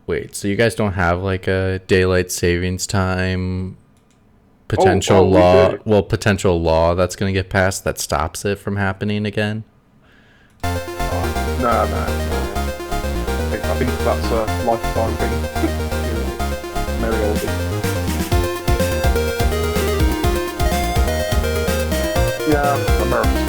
Wait, so you guys don't have like a daylight savings time potential We law? do. Well, potential law that's going to get passed that stops it from happening again? No, no, no. I think that's a lifetime thing. Merry oldie. Yeah, American.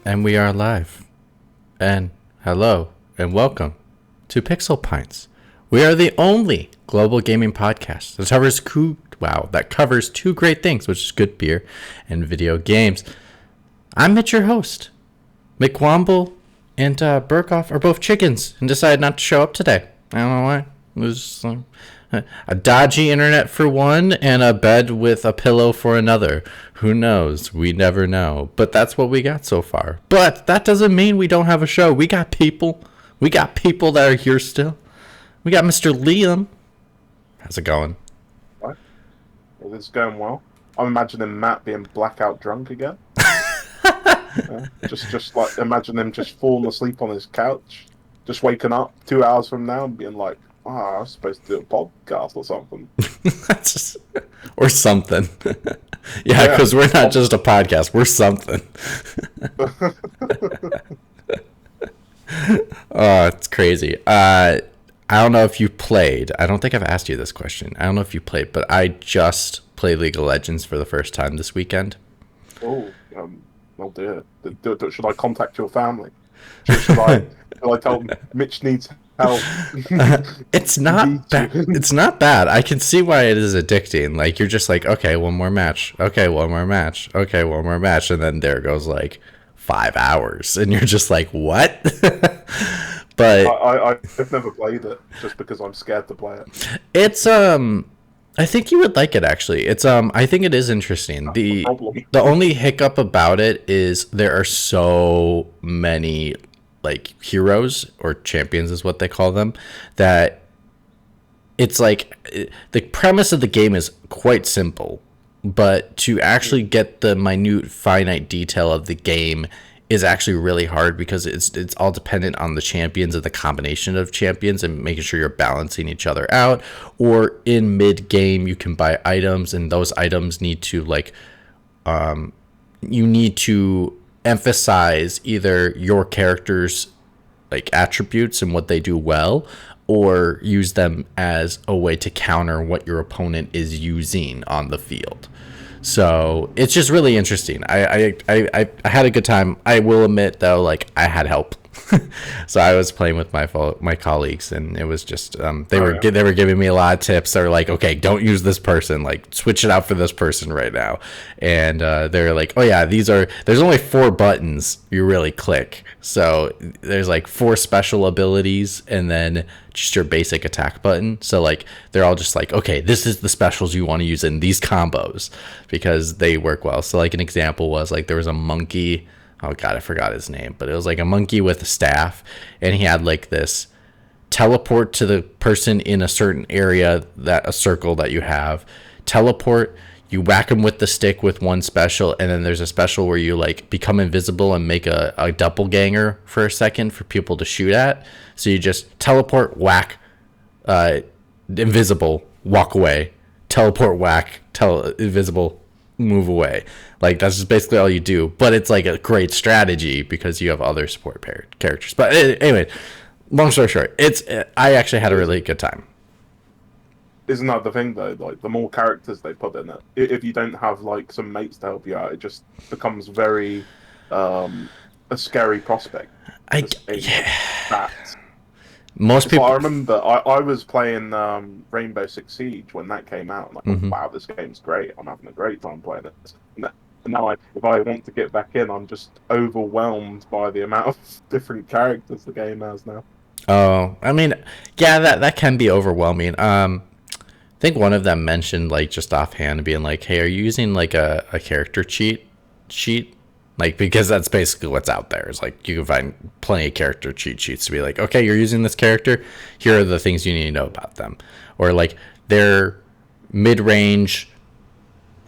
And we are live. And hello and welcome to Pixel Pints. We are the only global gaming podcast that covers two great things, which is good beer and video games. I'm Mitch, your host. McWomble and Burkoff are both chickens and decided not to show up today. I don't know why. It was a dodgy internet for one and a bed with a pillow for another. Who knows? We never know. But that's what we got so far. But that doesn't mean we don't have a show. We got people. We got people that are here still. We got Mr. Liam. How's it going? Right. Well, this is going well. I'm imagining Matt being blackout drunk again. Just like imagine him just falling asleep on his couch, just waking up 2 hours from now and being like, I was supposed to do a podcast or something. Or something. Yeah, because we're not just a podcast. We're something. Oh, it's crazy. I don't know if you played. I don't think I've asked you this question. I don't know if you played, but I just played League of Legends for the first time this weekend. Oh, oh dear. Should I contact your family? Should I tell them Mitch needs help? It's not bad. It's not bad. I can see why it is addicting. Like, you're just like, okay, one more match. Okay, one more match. Okay, one more match. And then there goes like 5 hours. And you're just like, what? But I've never played it just because I'm scared to play it. It's I think you would like it actually. It's I think it is interesting. The only hiccup about it is there are so many like heroes or champions is what they call them, that it's like the premise of the game is quite simple, but to actually get the minute finite detail of the game is actually really hard because it's all dependent on the champions and the combination of champions and making sure you're balancing each other out. Or in mid game you can buy items, and those items need to like you need to emphasize either your character's like attributes and what they do well, or use them as a way to counter what your opponent is using on the field. So it's just really interesting. I had a good time. I will admit though, like I had help. So I was playing with my colleagues, and it was just they were giving me a lot of tips. They were like, okay, don't use this person, like switch it out for this person right now. And they're like, oh yeah, there's only 4 buttons you really click. So there's like 4 special abilities and then just your basic attack button. So like they're all just like, okay, this is the specials you want to use in these combos because they work well. So like an example was like there was a monkey. Oh god, I forgot his name, but it was like a monkey with a staff, and he had like this teleport to the person in a certain area, that a circle that you have. Teleport, you whack him with the stick with one special, and then there's a special where you like become invisible and make a doppelganger for a second for people to shoot at. So you just teleport, whack, invisible, walk away, teleport, whack, invisible, move away. Like that's just basically all you do, but it's like a great strategy because you have other support characters. But anyway, long story short, I actually had a really good time. Isn't that the thing though? Like the more characters they put in it, if you don't have like some mates to help you out, it just becomes very a scary prospect. Yeah. Most people. I remember I was playing Rainbow Six Siege when that came out. I'm like, wow, this game's great. I'm having a great time playing it. And now, if I want to get back in, I'm just overwhelmed by the amount of different characters the game has now. Oh, I mean, yeah, that can be overwhelming. I think one of them mentioned, like, just offhand, being like, hey, are you using, like, a character cheat sheet? Like, because that's basically what's out there. It's like you can find plenty of character cheat sheets to be like, okay, you're using this character, here are the things you need to know about them. Or like they're mid-range,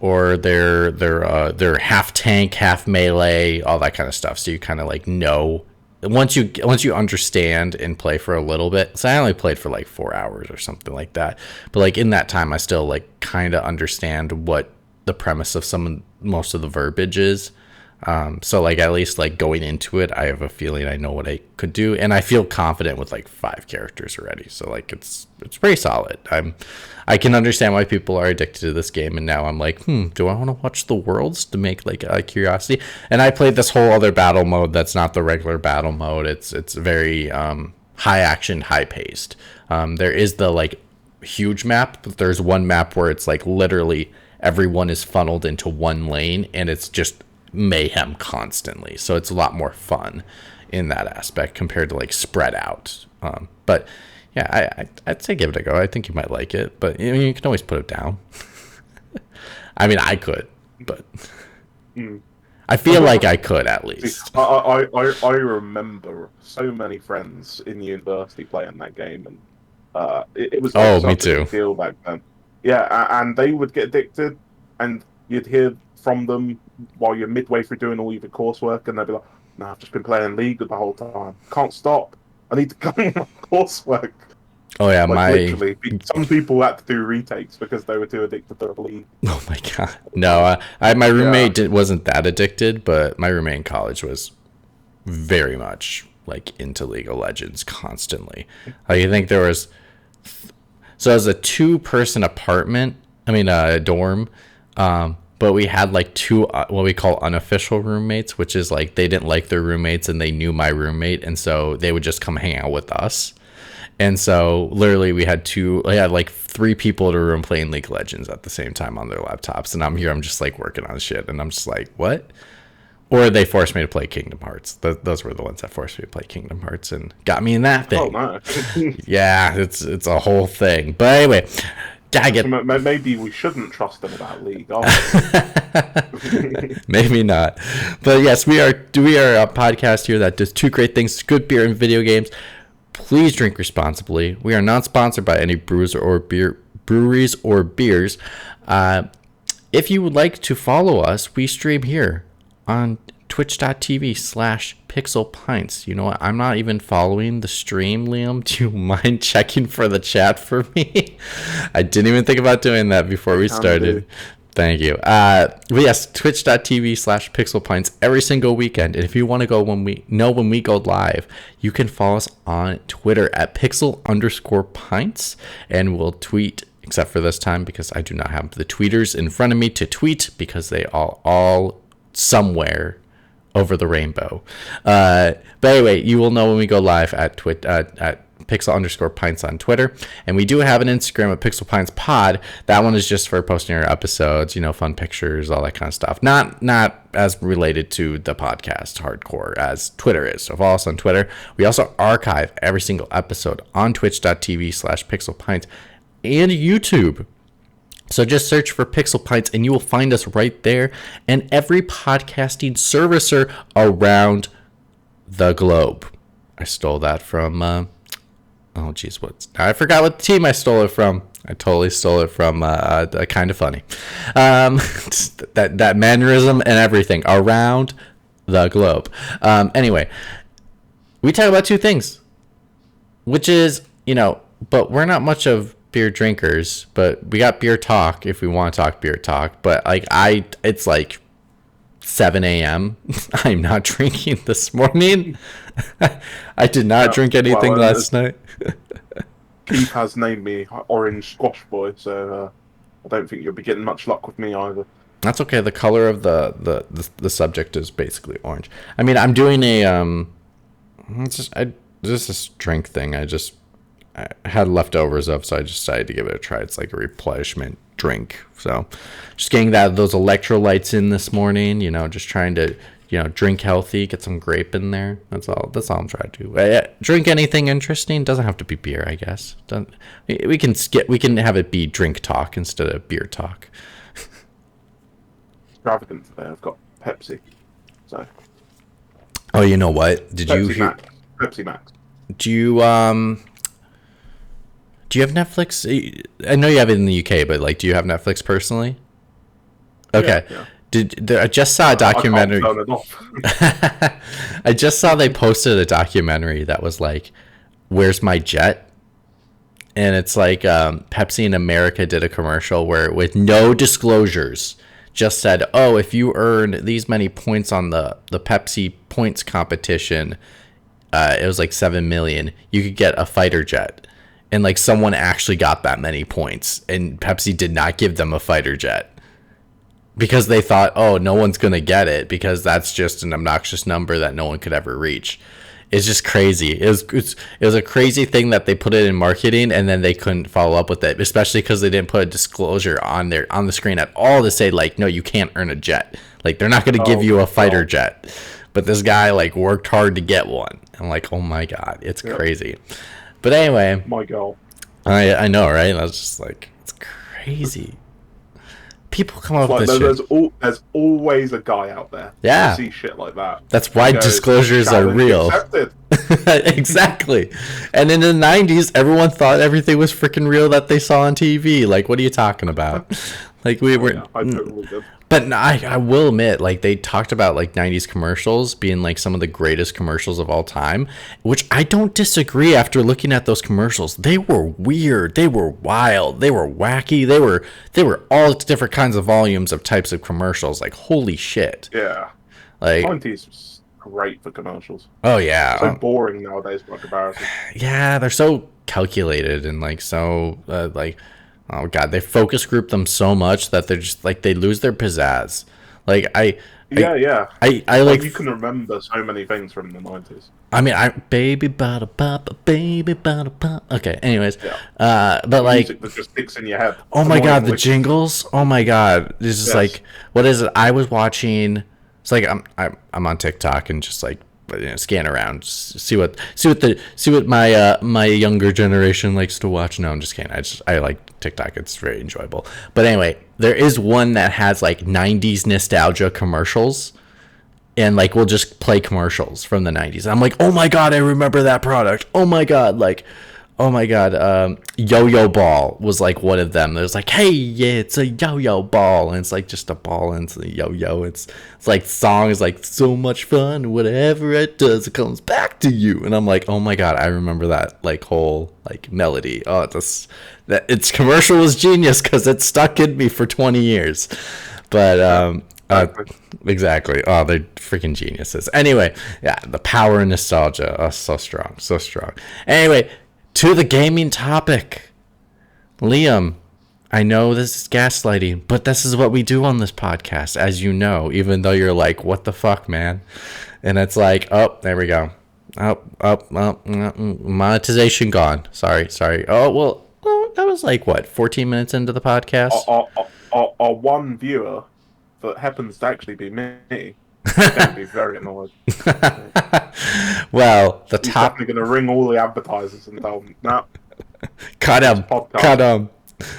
or they're half tank, half melee, all that kind of stuff. So you kind of like know once you understand and play for a little bit. So I only played for like 4 hours or something like that. But like in that time, I still like kind of understand what the premise of most of the verbiage is. So like at least like going into it, I have a feeling I know what I could do, and I feel confident with like 5 characters already. So like it's pretty solid. I can understand why people are addicted to this game, and now I'm like, do I want to watch the worlds to make like a curiosity? And I played this whole other battle mode that's not the regular battle mode. It's very high action, high paced. There is the like huge map, but there's one map where it's like literally everyone is funneled into one lane, and it's just mayhem constantly. So it's a lot more fun in that aspect compared to like spread out. But yeah, I'd say give it a go. I think you might like it, but you can always put it down. I mean, I could, but I feel like I could at least. I remember so many friends in university playing that game, and it was like me too. A big deal back then. Yeah, and they would get addicted, and you'd hear from them while you're midway through doing all your coursework, and they'd be like, "No, I've just been playing League the whole time. Can't stop. I need to go on my coursework." Oh yeah, like, literally, some people had to do retakes because they were too addicted to League. Oh my god, no! My roommate wasn't that addicted, but my roommate in college was very much like into League of Legends constantly. Like, I think there was, so it was a 2-person apartment. I mean, a dorm. But we had like 2 what we call unofficial roommates, which is like they didn't like their roommates and they knew my roommate, and so they would just come hang out with us. And so literally we had like 3 people in a room playing League of Legends at the same time on their laptops, and I'm just like working on shit, and I'm just like, what? Or they forced me to play Kingdom Hearts. Those were the ones that forced me to play Kingdom Hearts and got me in that thing. Oh, no. Yeah, it's a whole thing. But anyway, maybe we shouldn't trust them about League. Maybe not. But yes, we are a podcast here that does 2 great things: good beer and video games. Please drink responsibly. We are not sponsored by any breweries or beers. If you would like to follow us, we stream here on twitch.tv/pixelpints. You know what? I'm not even following the stream, Liam. Do you mind checking for the chat for me? I didn't even think about doing that before we started. Thank you. But yes, twitch.tv/pixelpints every single weekend. And if you want to go when we go live, you can follow us on Twitter at pixel_pints, and we'll tweet, except for this time because I do not have the tweeters in front of me to tweet because they are all somewhere over the rainbow. But anyway, you will know when we go live at pixel_pints on Twitter, and we do have an Instagram at pixelpintspod. That one is just for posting our episodes, fun pictures, all that kind of stuff. Not as related to the podcast hardcore as Twitter is. So follow us on Twitter. We also archive every single episode on twitch.tv/pixelpints and YouTube. So just search for Pixel Pints and you will find us right there, and every podcasting servicer around the globe. I stole that from, I forgot what team I stole it from. I totally stole it from Kind of Funny. That mannerism and everything around the globe. Anyway, we talk about 2 things, which is, but we're not much of beer drinkers, but we got beer talk if we want to talk beer talk. But like it's like 7 a.m. I'm not drinking this morning. I did not drink anything last night. Keith has named me Orange Squash Boy, so I don't think you'll be getting much luck with me either. That's okay. The color of the subject is basically orange. I mean, I'm doing just this drink thing. I had leftovers of, so I just decided to give it a try. It's like a replenishment drink. So just getting those electrolytes in this morning, just trying to, drink healthy, get some grape in there. That's all I'm trying to do. Drink anything interesting. Doesn't have to be beer, I guess. We can have it be drink talk instead of beer talk. Extravagant today. I've got Pepsi. So. Oh, you know what? Did you hear? Pepsi Max. Do you have Netflix? I know you have it in the UK, but like, do you have Netflix personally? Okay. Yeah. I just saw a documentary. I can't turn it off. I just saw they posted a documentary that was like, "Where's my jet?" And it's like Pepsi in America did a commercial where, with no disclosures, just said, "Oh, if you earn these many points on the Pepsi points competition, it was like 7 million. You could get a fighter jet." And like someone actually got that many points, and Pepsi did not give them a fighter jet because they thought, oh, no one's gonna get it because that's just an obnoxious number that no one could ever reach. It's just crazy. It was a crazy thing that they put it in marketing and then they couldn't follow up with it, especially because they didn't put a disclosure on the screen at all to say like, no, you can't earn a jet. Like they're not going to give you a fighter jet. But this guy like worked hard to get one. I'm like, oh my God, it's crazy. But anyway, my God, I know, right? I was just like, it's crazy. People come up with this shit. There's always a guy out there who see shit like that. That's why disclosures are real. Exactly. And in the 90s, everyone thought everything was freaking real that they saw on TV. Like, what are you talking about? Like, we were... I totally did. But I will admit, like, they talked about, like, 90s commercials being, like, some of the greatest commercials of all time, which I don't disagree after looking at those commercials. They were weird. They were wild. They were wacky. They were all different kinds of volumes of types of commercials. Like, holy shit. Yeah. Like, 90s was great for commercials. Oh, yeah. So boring nowadays by comparison. Yeah, they're so calculated and, like, so, like... Oh God, they focus group them so much that they're just like they lose their pizzazz. Like I like you can remember so many things from the 90s. I mean, baby bada papa, baby bada papa. Okay, anyways, but like music that just sticks in your head. Oh my God, the jingles. Oh my God, this is like what is it? I was watching. It's like I'm on TikTok and just like scan around, see what my younger generation likes to watch. No, I'm just kidding. I like TikTok. It's very enjoyable. But anyway, there is one that has like 90s nostalgia commercials, and like we'll just play commercials from the 90s. I'm like, oh my God, I remember that product. Oh my God, like. Oh my God, Yo-Yo Ball was like one of them. There's like, hey, yeah, it's a yo-yo ball, and it's like just a ball, and it's a yo-yo. It's like song is like so much fun. Whatever it does, it comes back to you. And I'm like, oh my God, I remember that like whole like melody. Oh, its commercial was genius because it stuck in me for 20 years. But exactly. Oh, they're freaking geniuses. Anyway, yeah, the power and nostalgia. Oh, so strong, so strong. Anyway. To the gaming topic. Liam, I know this is gaslighting, but this is what we do on this podcast, as you know, even though you're like, what the fuck, man? And it's like, oh, there we go. Monetization gone. Sorry. Oh, well, that was like, what, 14 minutes into the podcast? Our one viewer that happens to actually be me. Going to be very annoyed. Well, He's definitely going to ring all the advertisers and tell them, no. Cut him.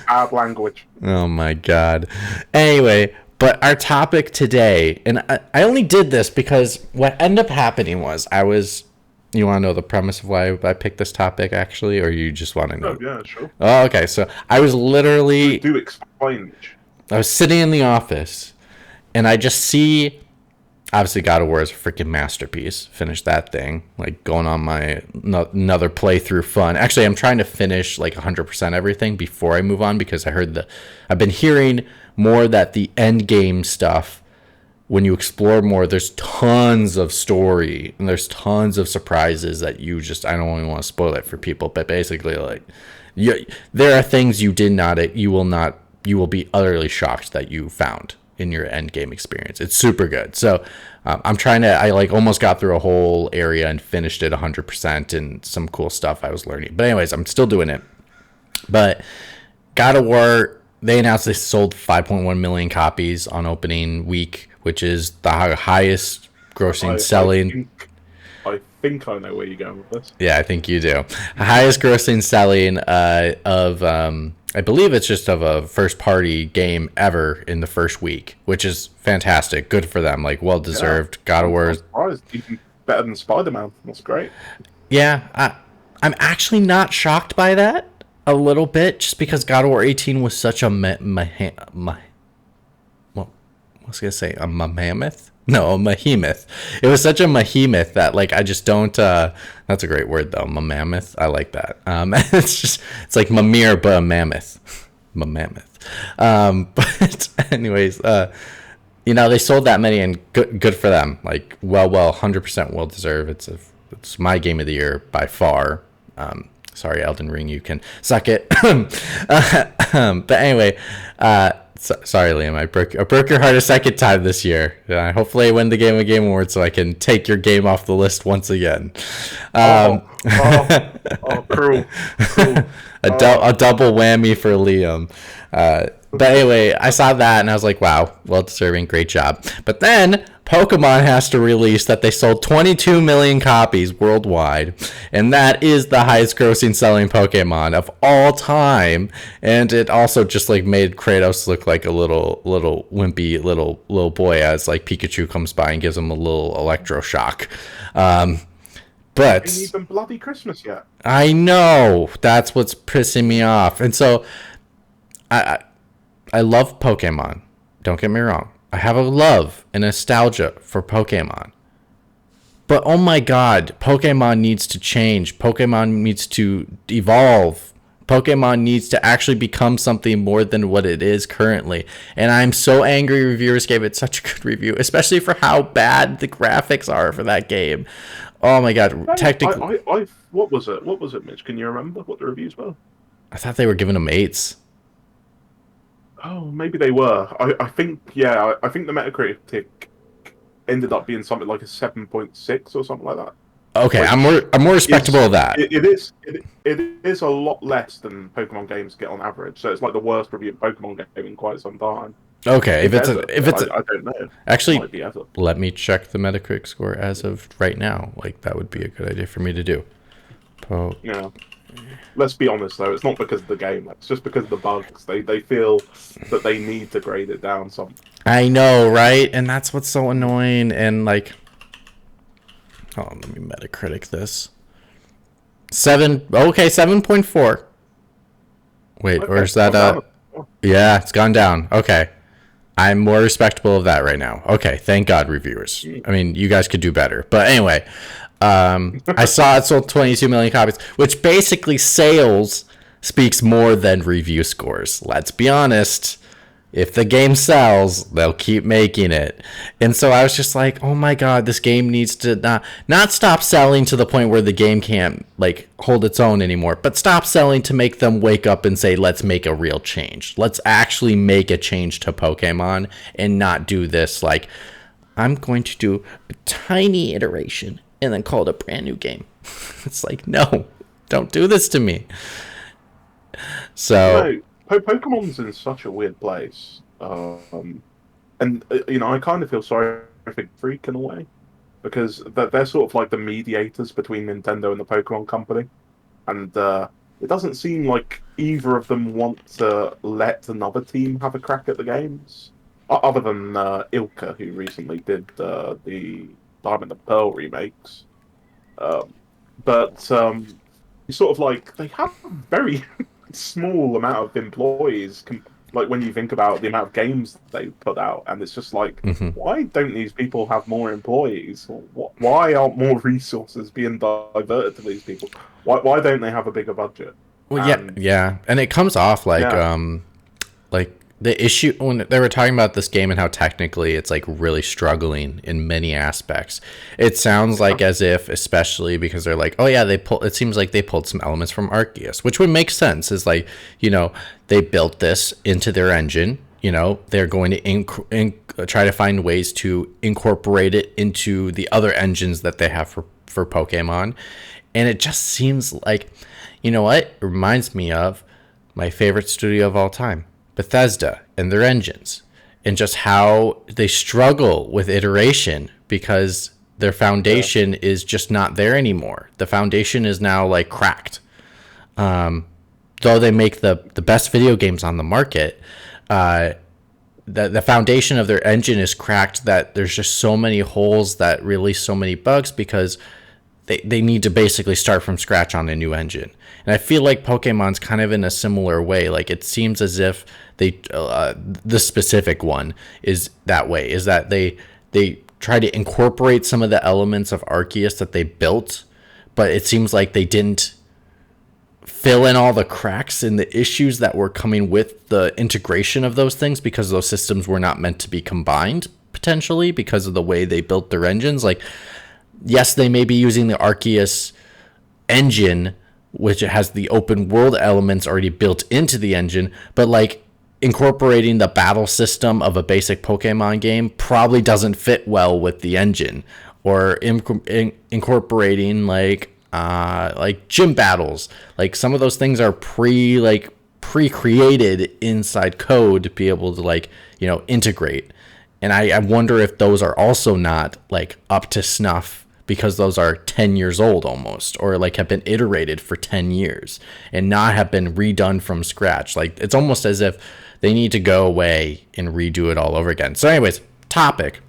Bad language. Oh my God. Anyway, but our topic today, and I only did this because what ended up happening was you want to know the premise of why I picked this topic actually, or you just want to know? Oh, yeah, sure. Oh, okay. So I was literally... Do explain. I was sitting in the office and I just see... Obviously, God of War is a freaking masterpiece. Finished that thing. Like, going on my another playthrough fun. Actually, I'm trying to finish, like, 100% everything before I move on because I've been hearing more that the end game stuff, when you explore more, there's tons of story and there's tons of surprises that I don't even want to spoil it for people, but basically, like, there are things you will be utterly shocked that you found in your end game experience. It's super good. So I like almost got through a whole area and finished it 100% and some cool stuff I was learning. But anyways, I'm still doing it. But God of War, they announced they sold 5.1 million copies on opening week, which is the highest grossing selling. I think I know where you're going with this. Yeah, I think you do. Highest grossing selling of I believe it's just of a first party game ever in the first week, which is fantastic. Good for them. Like, well deserved. God of War. I'm surprised. Even better than Spider-Man. That's great. Yeah, I'm actually not shocked by that a little bit, just because God of War 18 was such a what was I gonna say, a mammoth? No, a behemoth. It was such a behemoth that, like, I just don't. That's a great word though, mammoth. I like that. It's like Mimir but a mammoth, mammoth. But anyways, they sold that many, and good for them. Like, 100% well deserved. It's my game of the year by far. Sorry, Elden Ring, you can suck it. But anyway, sorry, Liam, I broke your heart a second time this year. Hopefully, I win the Game of Game Award so I can take your game off the list once again. Cruel. A double whammy for Liam. But anyway, I saw that and I was like, wow, well deserving, great job. But then Pokemon has to release that they sold 22 million copies worldwide, and that is the highest grossing selling Pokemon of all time. And it also just like made Kratos look like a little wimpy little boy as like Pikachu comes by and gives him a little electroshock. But ain't even bloody Christmas yet. I know, that's what's pissing me off. And so I love Pokemon. Don't get me wrong. I have a love and nostalgia for Pokemon. But oh my god, Pokemon needs to change. Pokemon needs to evolve. Pokemon needs to actually become something more than what it is currently. And I'm so angry reviewers gave it such a good review, especially for how bad the graphics are for that game. Oh my god, technically... What was it, Mitch? Can you remember what the reviews were? I thought they were giving them 8s. Oh, maybe they were. I think the Metacritic ended up being something like a 7.6 or something like that. Okay, I'm more respectable of that. It is a lot less than Pokemon games get on average. So it's like the worst reviewed Pokemon game in quite some time. Okay, I don't know. Actually, let me check the Metacritic score as of right now. Like, that would be a good idea for me to do. Yeah. Let's be honest though, it's not because of the game. It's just because of the bugs. They feel that they need to grade it down some. I know, right? And that's what's so annoying. And like, let me Metacritic this. 7.4. Wait, okay. Or is that yeah, it's gone down. Okay. I'm more respectable of that right now. Okay, thank God, reviewers. I mean, you guys could do better. But anyway, I saw it sold 22 million copies, which basically sales speaks more than review scores. Let's be honest. If the game sells, they'll keep making it. And so I was just like, oh my god, this game needs to not stop selling to the point where the game can't like hold its own anymore, but stop selling to make them wake up and say, let's make a real change. Let's actually make a change to Pokemon and not do this like, I'm going to do a tiny iteration and then call it a brand new game. It's like, no, don't do this to me. So... No. Pokemon's in such a weird place, and I kind of feel sorry for Freak in a way, because they're sort of like the mediators between Nintendo and the Pokemon Company, and it doesn't seem like either of them want to let another team have a crack at the games, other than Ilka, who recently did the Diamond and Pearl remakes, but it's sort of like they have very small amount of employees, like when you think about the amount of games they put out, and it's just like, why don't these people have more employees? Why aren't more resources being diverted to these people? Why don't they have a bigger budget? Well, yeah, and it comes off like like the issue when they were talking about this game and how technically it's like really struggling in many aspects. It sounds like as if, especially because they're like, oh yeah, it seems like they pulled some elements from Arceus, which would make sense. Is like, they built this into their engine. They're going to try to find ways to incorporate it into the other engines that they have for Pokemon. And it just seems like, it reminds me of my favorite studio of all time, Bethesda, and their engines, and just how they struggle with iteration because their foundation is just not there anymore. The foundation is now like cracked. though they make the best video games on the market, the foundation of their engine is cracked, that there's just so many holes that release so many bugs because they need to basically start from scratch on a new engine. And I feel like Pokemon's kind of in a similar way. Like, it seems as if they the specific one is that way, is that they try to incorporate some of the elements of Arceus that they built, but it seems like they didn't fill in all the cracks and the issues that were coming with the integration of those things, because those systems were not meant to be combined, potentially because of the way they built their engines. Like, yes, they may be using the Arceus engine, which has the open world elements already built into the engine, but like incorporating the battle system of a basic Pokemon game probably doesn't fit well with the engine. Or incorporating like gym battles, like some of those things are pre-created inside code to be able to, like, integrate. And I wonder if those are also not like up to snuff, because those are 10 years old almost, or like have been iterated for 10 years and not have been redone from scratch. Like, it's almost as if they need to go away and redo it all over again. So anyways, topic: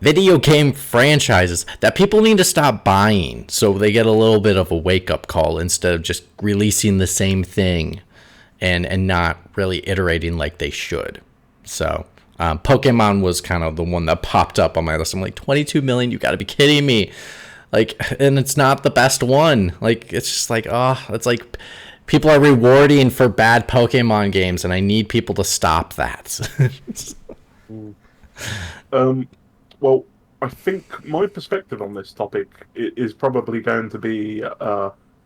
video game franchises that people need to stop buying so they get a little bit of a wake-up call, instead of just releasing the same thing and not really iterating like they should. So Pokemon was kind of the one that popped up on my list. I'm like, 22 million, you gotta be kidding me. Like, and it's not the best one. Like, it's just like, oh, it's like people are rewarding for bad Pokemon games, and I need people to stop that. Well, I think my perspective on this topic is probably going to be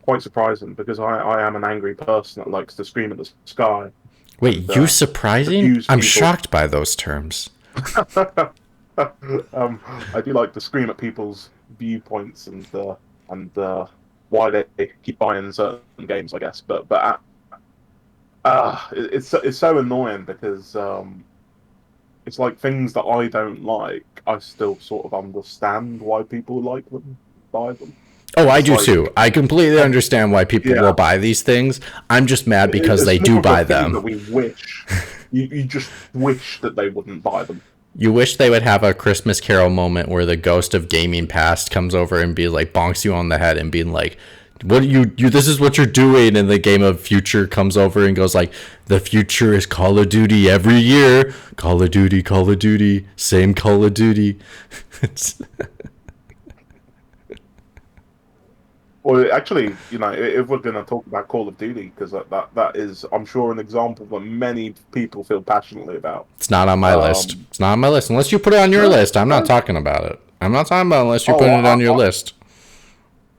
quite surprising, because I am an angry person that likes to scream at the sky. Wait, you surprising? I'm shocked by those terms. I do like to scream at people's viewpoints and why they keep buying certain games, I guess. But it's so annoying, because it's like things that I don't like, I still sort of understand why people like them, buy them. Oh, I do too. I completely understand why people will buy these things. I'm just mad because they do buy them. That we wish. You just wish that they wouldn't buy them. You wish they would have a Christmas Carol moment where the ghost of gaming past comes over and be like, bonks you on the head and being like, what you this is what you're doing, and the game of future comes over and goes like, the future is Call of Duty every year. Call of Duty, same Call of Duty. Well, actually, if we're going to talk about Call of Duty, because that is, I'm sure, an example that many people feel passionately about. It's not on my list. It's not on my list. Unless you put it on your list, I'm not talking about it. I'm not talking about it unless you put it on your list.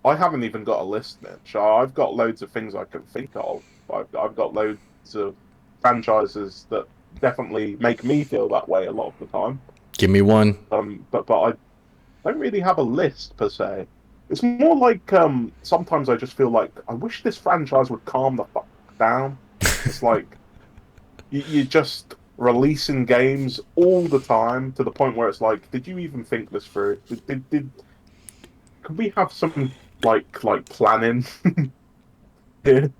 I haven't even got a list, Mitch. I've got loads of things I can think of. I've got loads of franchises that definitely make me feel that way a lot of the time. Give me one. But I don't really have a list per se. It's more like sometimes I just feel like I wish this franchise would calm the fuck down. It's like you're just releasing games all the time to the point where it's like, did you even think this through? Could we have some like planning here?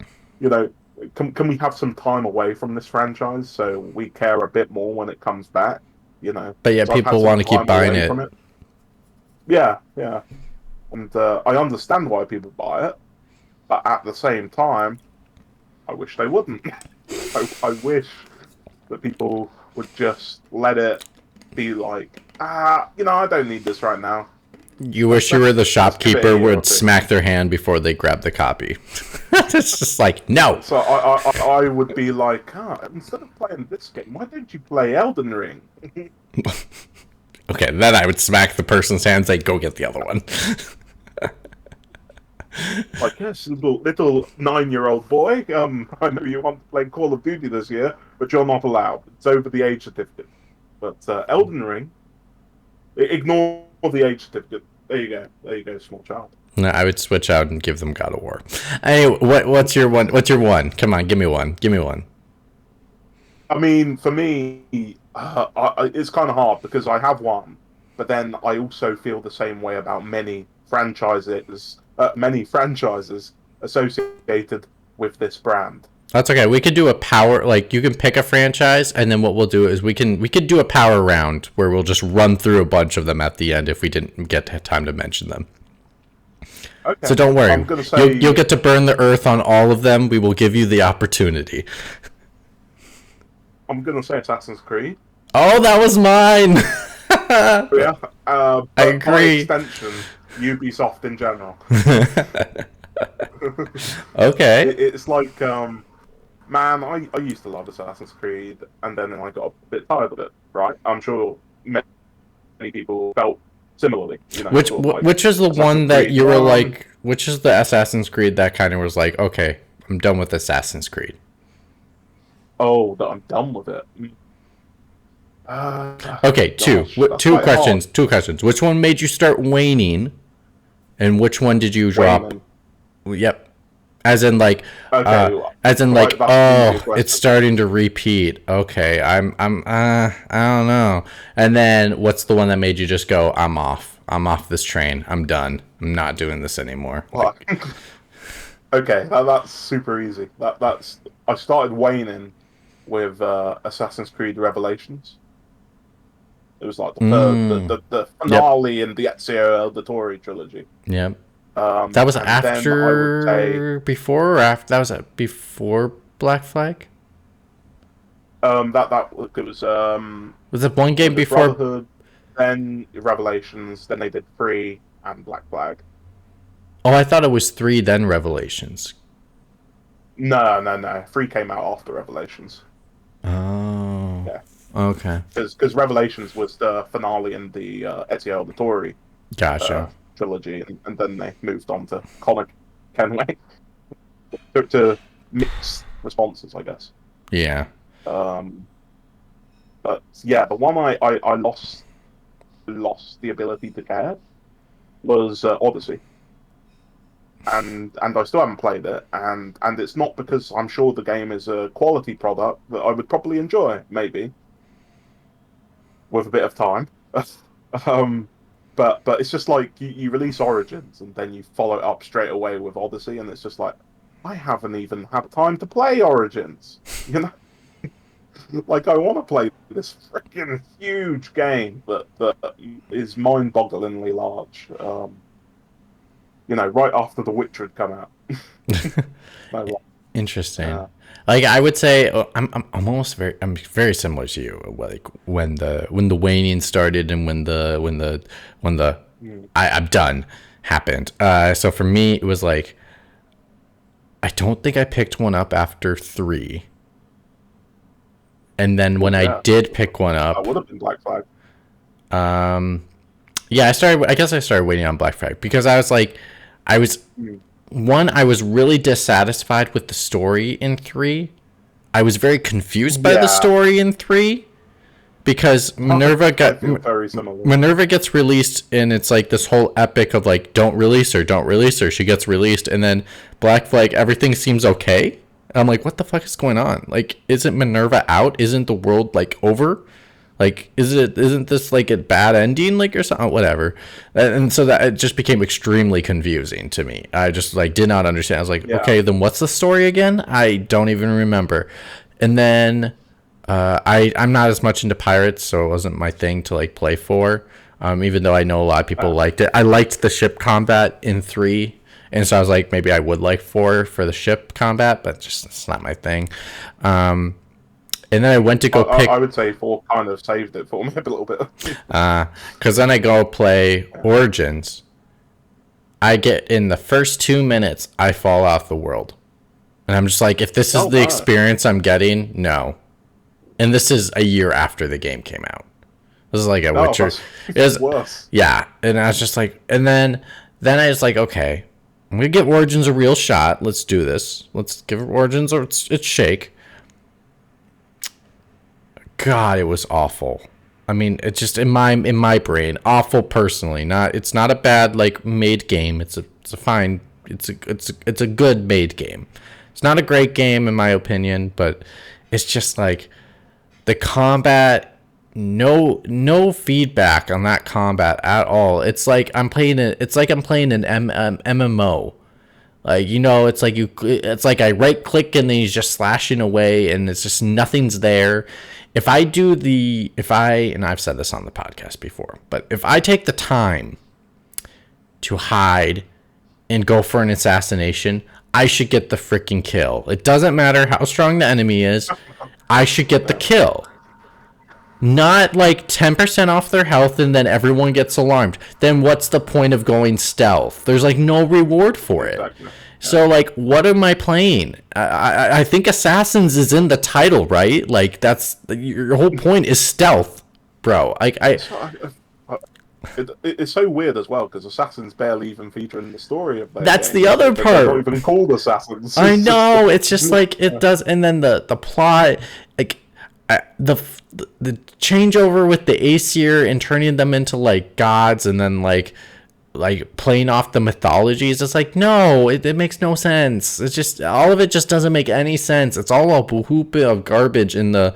Can we have some time away from this franchise so we care a bit more when it comes back? But yeah, people want to keep buying it. Yeah. And I understand why people buy it, but at the same time, I wish they wouldn't. I wish that people would just let it be like, I don't need this right now. You wish you were the shopkeeper would smack their hand before they grab the copy. It's just like, no. So I would be like, instead of playing this game, why don't you play Elden Ring? Okay, then I would smack the person's hand and say, go get the other one. Like, yes, little 9-year-old boy, I know you want to play Call of Duty this year, but you're not allowed. It's over the age certificate. But Elden Ring, ignore the age certificate. There you go, small child. No, I would switch out and give them God of War. Anyway, what's your one? What's your one? Come on, give me one. I mean, for me, it's kind of hard because I have one, but then I also feel the same way about many franchises associated with this brand. That's okay. We could do a power, like you can pick a franchise, and then what we'll do is we could do a power round where we'll just run through a bunch of them at the end if we didn't get time to mention them. Okay. So don't worry. I'm gonna say you'll get to burn the earth on all of them. We will give you the opportunity. I'm gonna say Assassin's Creed. Oh, that was mine. Yeah. I agree. By extension, Ubisoft in general. Okay. It's like, man, I used to love Assassin's Creed, and then I got a bit tired of it. Right? I'm sure many people felt similarly. You know, which is the Assassin's one that Creed. You were like? Which is the Assassin's Creed that kind of was like, okay, I'm done with Assassin's Creed. Oh, that I'm done with it. Okay, two questions. Hard. 2 questions. Which one made you start waning, and which one did you drop? Waning. Yep. As in like, okay, it's starting to repeat. Okay, I don't know. And then what's the one that made you just go, I'm off this train. I'm done. I'm not doing this anymore. Well, okay, that's super easy. That's I started waning with Assassin's Creed Revelations. It was like the finale in the Ezio Auditore trilogy. Yep. That was after, before or after? That was before Black Flag. It was. Was it one game before Brotherhood, then Revelations, then they did 3 and Black Flag. Oh, I thought it was 3 then Revelations. No. 3 came out after Revelations. Oh. Yeah. Okay. Because Revelations was the finale in the Ezio Auditore. Gotcha. Trilogy, and then they moved on to Connor Kenway to mixed responses, I guess. Yeah. But yeah, the one I lost the ability to care was Odyssey, and I still haven't played it, and it's not because I'm sure the game is a quality product that I would probably enjoy, maybe with a bit of time. But it's just like you release Origins and then you follow it up straight away with Odyssey, and it's just like, I haven't even had time to play Origins. You know, like I want to play this freaking huge game that is mind-bogglingly large. You know, right after The Witcher had come out. Interesting. Like I would say, I'm very similar to you. Like when the waning started and when the I'm done happened. So for me, it was like, I don't think I picked one up after 3. And then when I did pick one up, I would have been Black Flag. Yeah, I guess I started waiting on Black Flag because I was like, I was really dissatisfied with the story in 3. I was very confused by the story in 3 because Minerva gets released, and it's like this whole epic of like, don't release her. She gets released, and then Black Flag, everything seems okay. And I'm like, what the fuck is going on? Like, isn't Minerva out? Isn't the world like over? Like, isn't this like a bad ending, like, or something, whatever? And so that it just became extremely confusing to me. I just like did not understand. I was like, okay, then what's the story again? I don't even remember. And then I'm not as much into pirates, so it wasn't my thing to like play for. Even though I know a lot of people liked it. I liked the ship combat in 3, and so I was like, maybe I would like 4 for the ship combat, but just it's not my thing. And then I went to go pick... I would say 4 kind of saved it for me a little bit. Because then I go play Origins. I get in the first 2 minutes, I fall off the world. And I'm just like, if this is the experience I'm getting, no. And this is a year after the game came out. This is like a Witcher. It's worse. Yeah. And I was just like... And then I was like, okay, I'm going to give Origins a real shot. Let's do this. Let's give Origins its shake. God, it was awful. I mean, it's just in my brain, awful personally. It's not a bad like made game. It's a good made game. It's not a great game in my opinion, but it's just like the combat, no feedback on that combat at all. It's like I'm playing an MMO. Like, it's like I right click and then he's just slashing away and it's just nothing's there. And I've said this on the podcast before, but if I take the time to hide and go for an assassination, I should get the freaking kill. It doesn't matter how strong the enemy is. I should get the kill. Not like 10% off their health and then everyone gets alarmed. Then what's the point of going stealth? There's like no reward for it. Exactly. So like, what am I playing? I think Assassins is in the title, right? Like that's your whole point is stealth, bro. It's so weird as well because Assassins barely even feature in the story of their That's game. The other part. They're not even called Assassins. I know. It's just like it does, and then the plot, like the changeover with the Aesir and turning them into like gods, and then like playing off the mythologies. It's like, no, it makes no sense. It's just, all of it just doesn't make any sense. It's all a hoop of garbage in the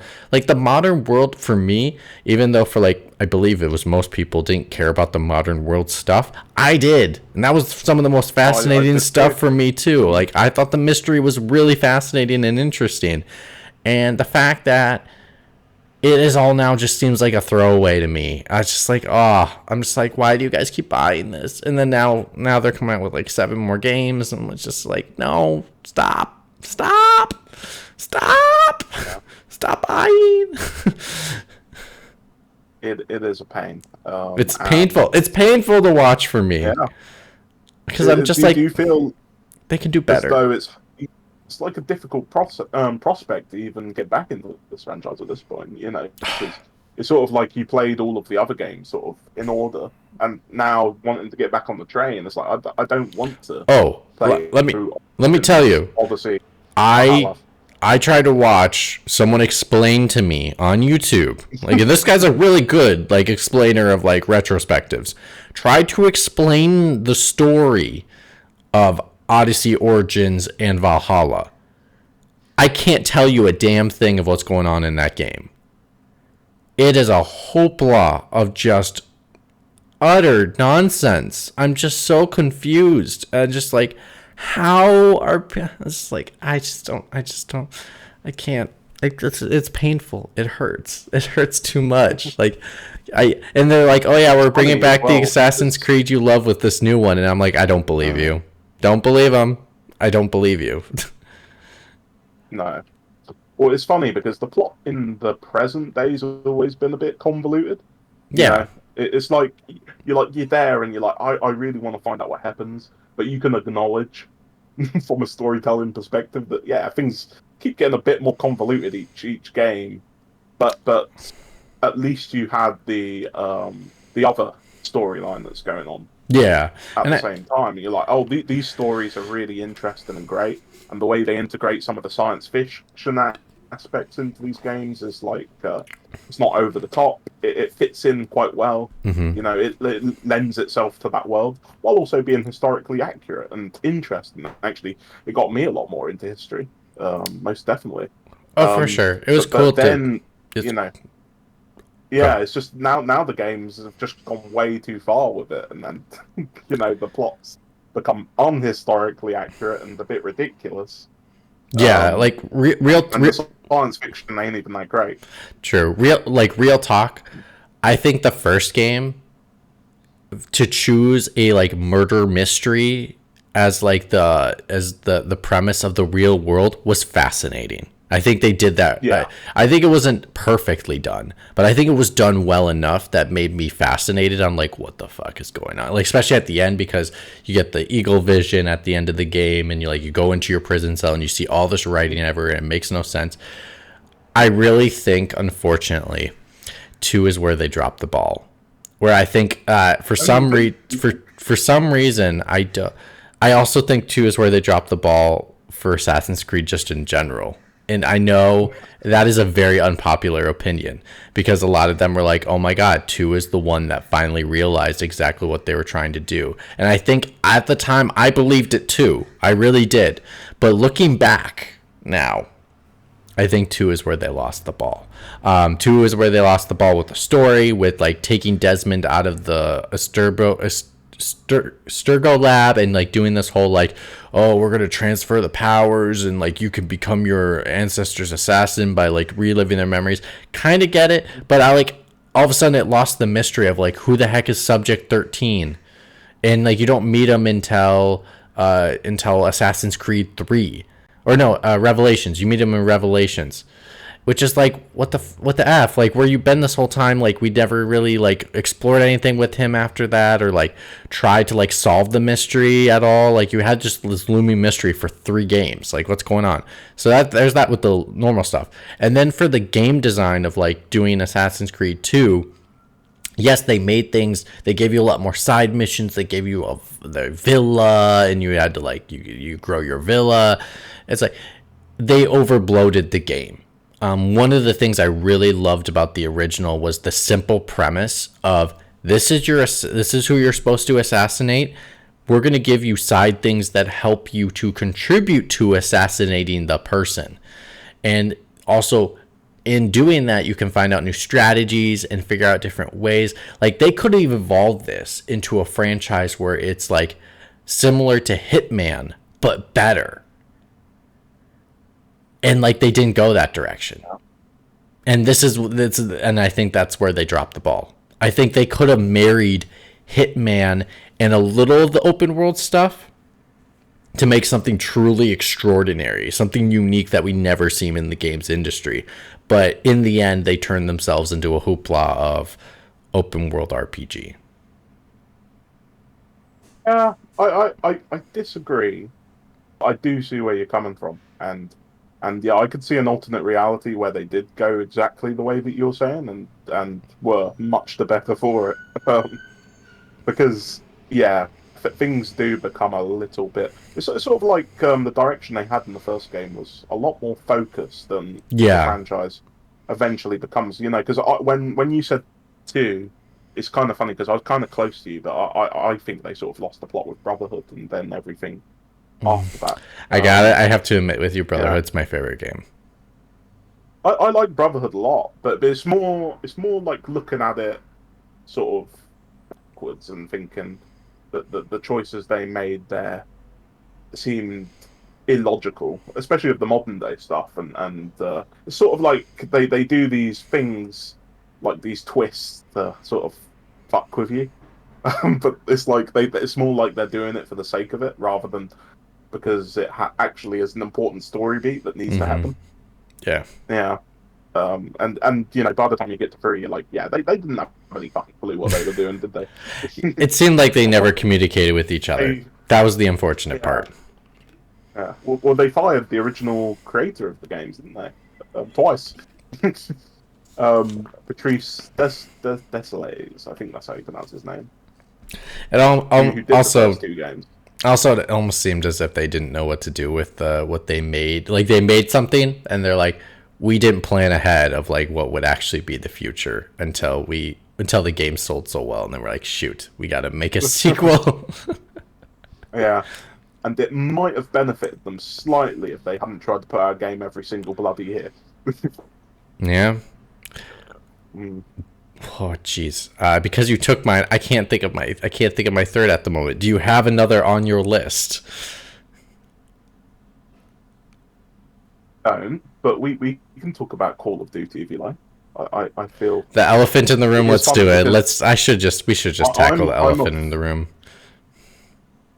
modern world for me, even though for like, I believe it was most people didn't care about the modern world stuff. I did. And that was some of the most fascinating stuff for me too. Like, I thought the mystery was really fascinating and interesting. And the fact that it is all now just seems like a throwaway to me. I'm just like, why do you guys keep buying this? And then now they're coming out with like 7 more games, and it's just like, no, stop buying. It is a pain. It's painful. It's painful to watch for me. Yeah. Because I'm just like, do you feel they can do better? As though it's like a difficult prospect to even get back into this franchise at this point, you know, because it's sort of like you played all of the other games sort of in order, and now wanting to get back on the train, it's like I don't want to. Let me tell you. Obviously, I tried to watch someone explain to me on YouTube. Like, this guy's a really good like explainer of like retrospectives. Tried to explain the story of Odyssey, Origins, and Valhalla. I can't tell you a damn thing of what's going on in that game. It is a hoopla of just utter nonsense. I'm just so confused. Just like, how are... It's like, I can't. Like, it's painful. It hurts. It hurts too much. Like, and they're like, oh yeah, we're bringing back the Assassin's Creed you love with this new one. And I'm like, I don't believe you. Don't believe him. I don't believe you. No. Well, it's funny because the plot in the present days has always been a bit convoluted. Yeah. You know, it's like you're there and you're like, I really want to find out what happens, but you can acknowledge from a storytelling perspective that things keep getting a bit more convoluted each game, but at least you had the other storyline that's going on. Yeah. At the same time, you're like, oh, these stories are really interesting and great, and the way they integrate some of the science fiction aspects into these games is like, it's not over the top. It fits in quite well. Mm-hmm. You know, it lends itself to that world while also being historically accurate and interesting. Actually, it got me a lot more into history, most definitely. Oh, for sure. It was cool. But then, you know. Yeah, it's just now the games have just gone way too far with it, and then you know, the plots become unhistorically accurate and a bit ridiculous. Yeah, like real science fiction ain't even that great. True, real talk. I think the first game to choose a like murder mystery as like the premise of the real world was fascinating. I think they did that. Yeah. I think it wasn't perfectly done, but I think it was done well enough that made me fascinated on like, what the fuck is going on? Like, especially at the end, because you get the eagle vision at the end of the game, and you go into your prison cell and you see all this writing everywhere, and it makes no sense. I really think, unfortunately, 2 is where they dropped the ball. Where I think for some reason I also think 2 is where they dropped the ball for Assassin's Creed just in general. And I know that is a very unpopular opinion, because a lot of them were like, oh my God, 2 is the one that finally realized exactly what they were trying to do. And I think at the time I believed it too. I really did. But looking back now, I think 2 is where they lost the ball. 2 is where they lost the ball with the story, with like taking Desmond out of the Sturgo Lab and like doing this whole like, oh, we're gonna transfer the powers and like you can become your ancestors' assassin by like reliving their memories. Kind of get it, but I like all of a sudden it lost the mystery of like who the heck is Subject 13, and like you don't meet him until Assassin's Creed 3, or no, Revelations. You meet him in Revelations, which is like what the f, like where you been this whole time. Like we never really like explored anything with him after that, or like tried to like solve the mystery at all. Like you had just this looming mystery for 3 games. Like what's going on? So that there's that with the normal stuff. And then for the game design of like doing Assassin's Creed 2, yes, they made things. They gave you a lot more side missions. They gave you the villa, and you had to like you grow your villa. It's like they overbloated the game. One of the things I really loved about the original was the simple premise of this is who you're supposed to assassinate. We're going to give you side things that help you to contribute to assassinating the person. And also in doing that, you can find out new strategies and figure out different ways. Like they could have evolved this into a franchise where it's like similar to Hitman, but better. And like they didn't go that direction. And this is and I think that's where they dropped the ball. I think they could have married Hitman and a little of the open world stuff to make something truly extraordinary, something unique that we never seen in the games industry. But in the end, they turned themselves into a hoopla of open world RPG. Yeah, I disagree. I do see where you're coming from, and yeah, I could see an alternate reality where they did go exactly the way that you're saying, and were much the better for it. Because yeah, things do become a little bit. It's sort of like the direction they had in the first game was a lot more focused than the Yeah. franchise eventually becomes. You know, because when you said 2, it's kind of funny because I was kind of close to you, but I think they sort of lost the plot with Brotherhood and then everything after that. I got it. I have to admit with you, Brotherhood's Yeah. my favorite game. I like Brotherhood a lot, but it's more like looking at it sort of backwards and thinking that the choices they made there seemed illogical, especially with the modern day stuff, and it's sort of like they do these things like these twists to sort of fuck with you. But it's like it's more like they're doing it for the sake of it rather than because it actually is an important story beat that needs to Mm-hmm. happen. Yeah. Yeah. And you know, by the time you get to 3, you're like, yeah, they didn't have any fucking clue what they were doing, did they? It seemed like they never communicated with each other. they That was the unfortunate yeah, part. yeah. Well, they fired the original creator of the games, didn't they? Twice. Patrice Desolés, I think that's how you pronounce his name. It Who did the also first 2 games? Also, it almost seemed as if they didn't know what to do with what they made. Like they made something, and they're like, we didn't plan ahead of like what would actually be the future until the game sold so well, and then we're like, shoot, we got to make a sequel. Yeah. And it might have benefited them slightly if they hadn't tried to put out a game every single bloody year. Yeah. Mm. Oh, jeez. Because you took mine, I can't think of my third at the moment. Do you have another on your list? But we can talk about Call of Duty if you like. I feel The elephant in the room. Let's do it. because We should just tackle the elephant in the room.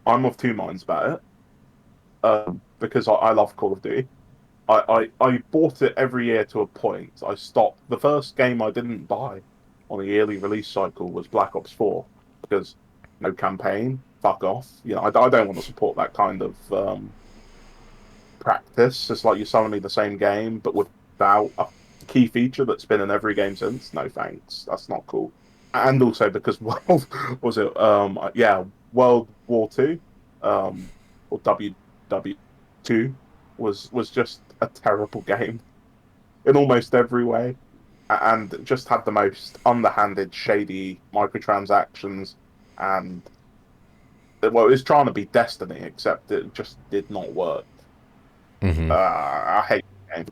I'm of 2 minds about it. Because I love Call of Duty. I bought it every year to a point. I stopped. The first game I didn't buy on a yearly release cycle was Black Ops 4 because no campaign. Fuck off. You know, I don't want to support that kind of practice. It's like you're selling me the same game but without a key feature that's been in every game since. No thanks. That's not cool. And also because World was it yeah, World War Two, or WW2 was just a terrible game in almost every way, and just had the most underhanded, shady microtransactions, and well, it was trying to be Destiny, except it just did not work. Mm-hmm. I hate the game.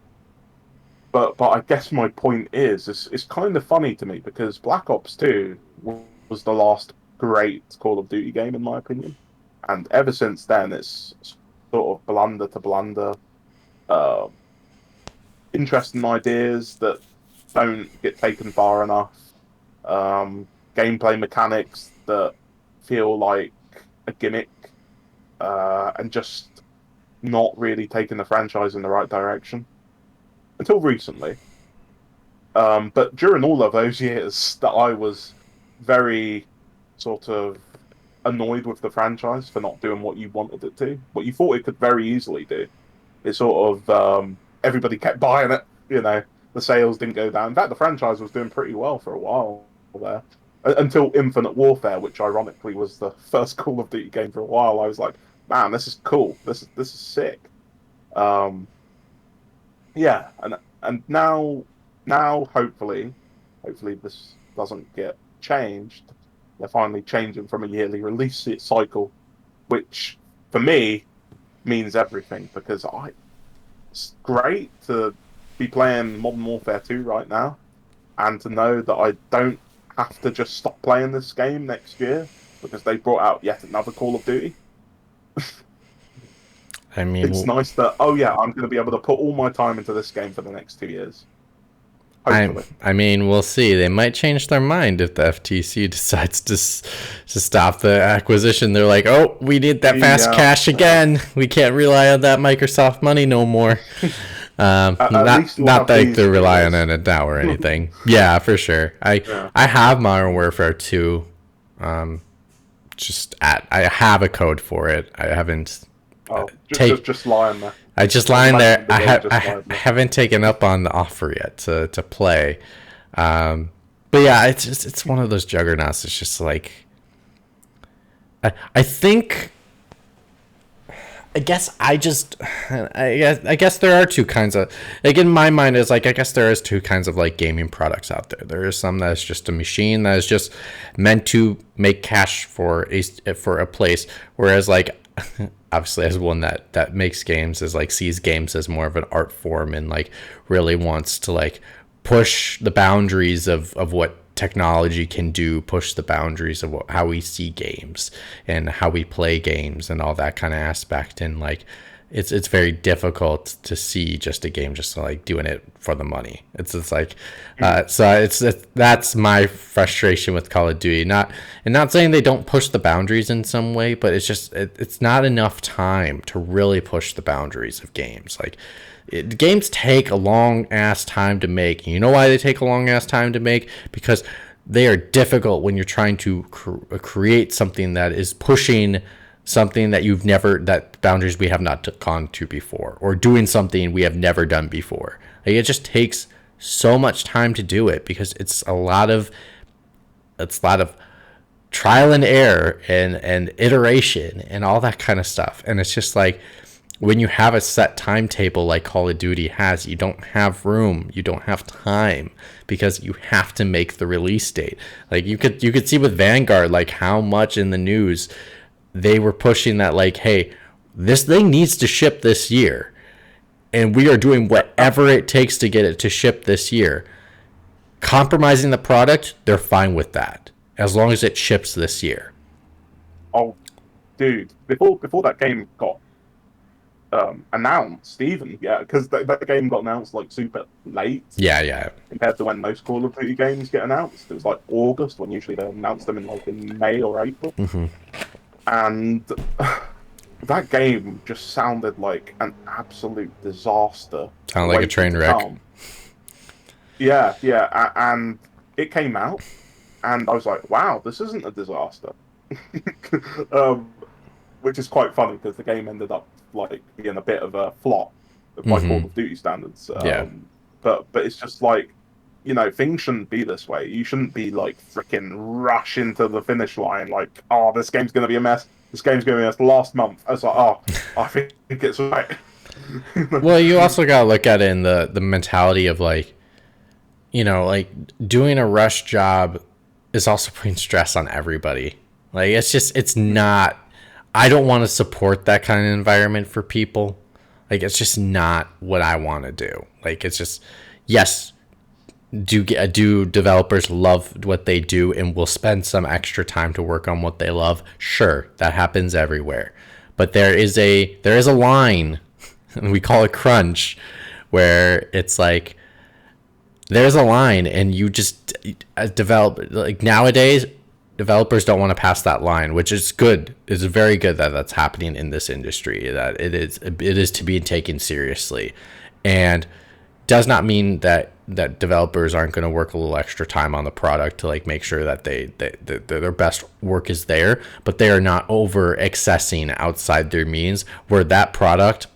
But I guess my point is, it's kind of funny to me because Black Ops 2 was the last great Call of Duty game in my opinion. And ever since then, it's sort of blunder to blunder, uh, interesting ideas that don't get taken far enough, gameplay mechanics that feel like a gimmick, and just not really taking the franchise in the right direction until recently. But during all of those years that I was very sort of annoyed with the franchise for not doing what you wanted it to, what you thought it could very easily do. It sort of everybody kept buying it. The sales didn't go down. In fact, the franchise was doing pretty well for a while there, until Infinite Warfare, which ironically was the first Call of Duty game for a while. I was like, man, this is cool. This is sick. Um, yeah, and now hopefully this doesn't get changed. They're finally changing from a yearly release cycle, which for me means everything because it's great to be playing Modern Warfare 2 right now and to know that I don't have to just stop playing this game next year because they brought out yet another Call of Duty. I mean, it's nice that, oh yeah, I'm going to be able to put all my time into this game for the next 2 years. I mean, we'll see. They might change their mind if the FTC decides to stop the acquisition. They're like, oh, we need that fast cash again. We can't rely on that Microsoft money no more. Not that they're relying on it now or anything. Yeah, for sure. I have Modern Warfare 2. I have a code for it. I haven't. Just lying there. I just lying there. I haven't taken up on the offer yet to play. But yeah, it's one of those juggernauts. It's just like I think. I guess there are two kinds of, like, in my mind is like, I guess there is two kinds of like gaming products out there. There is some that's just a machine that is just meant to make cash for a place, whereas like obviously as one that makes games is like sees games as more of an art form and like really wants to like push the boundaries of what technology can do, push the boundaries of how we see games and how we play games and all that kind of aspect. And like it's very difficult to see just a game just like doing it for the money. It's like that's my frustration with Call of Duty. Not saying they don't push the boundaries in some way, but it's just it's not enough time to really push the boundaries of games. Like games take a long ass time to make. You know why they take a long ass time to make? Because they are difficult when you're trying to create something that is pushing something that boundaries we have not gone to before, or doing something we have never done before. Like, it just takes so much time to do it because it's a lot of trial and error and iteration and all that kind of stuff. And it's just like, when you have a set timetable like Call of Duty has, you don't have room, you don't have time, because you have to make the release date. Like you could see with Vanguard, like how much in the news they were pushing that, like, hey, this thing needs to ship this year, and we are doing whatever it takes to get it to ship this year. Compromising the product, they're fine with that, as long as it ships this year. Oh, dude, before that game got announced, even, because that game got announced like super late. Yeah. Compared to when most Call of Duty games get announced, it was like August, when usually they announce them in May or April. Mm-hmm. And that game just sounded like an absolute disaster. Sounded like a train wreck. Yeah, and it came out, and I was like, wow, this isn't a disaster. Which is quite funny because the game ended up like being a bit of a flop by Call of Duty standards. But it's just like, things shouldn't be this way. You shouldn't be like freaking rush into the finish line like, oh, this game's going to be a mess. This game's going to be a mess. Last month, I was like, oh, I think it's right. Well, you also got to look at it in the mentality of like, like doing a rush job is also putting stress on everybody. Like, it's not, I don't want to support that kind of environment for people. Like, it's just not what I want to do. Like, it's just, yes, do developers love what they do and will spend some extra time to work on what they love? Sure, that happens everywhere. But there is a line, and we call it crunch, where it's like there's a line, and you just develop, like, nowadays developers don't want to pass that line, which is good. It's very good that that's happening in this industry, that it is to be taken seriously, and does not mean that developers aren't going to work a little extra time on the product to, like, make sure that their best work is there, but they are not over accessing outside their means, where that product,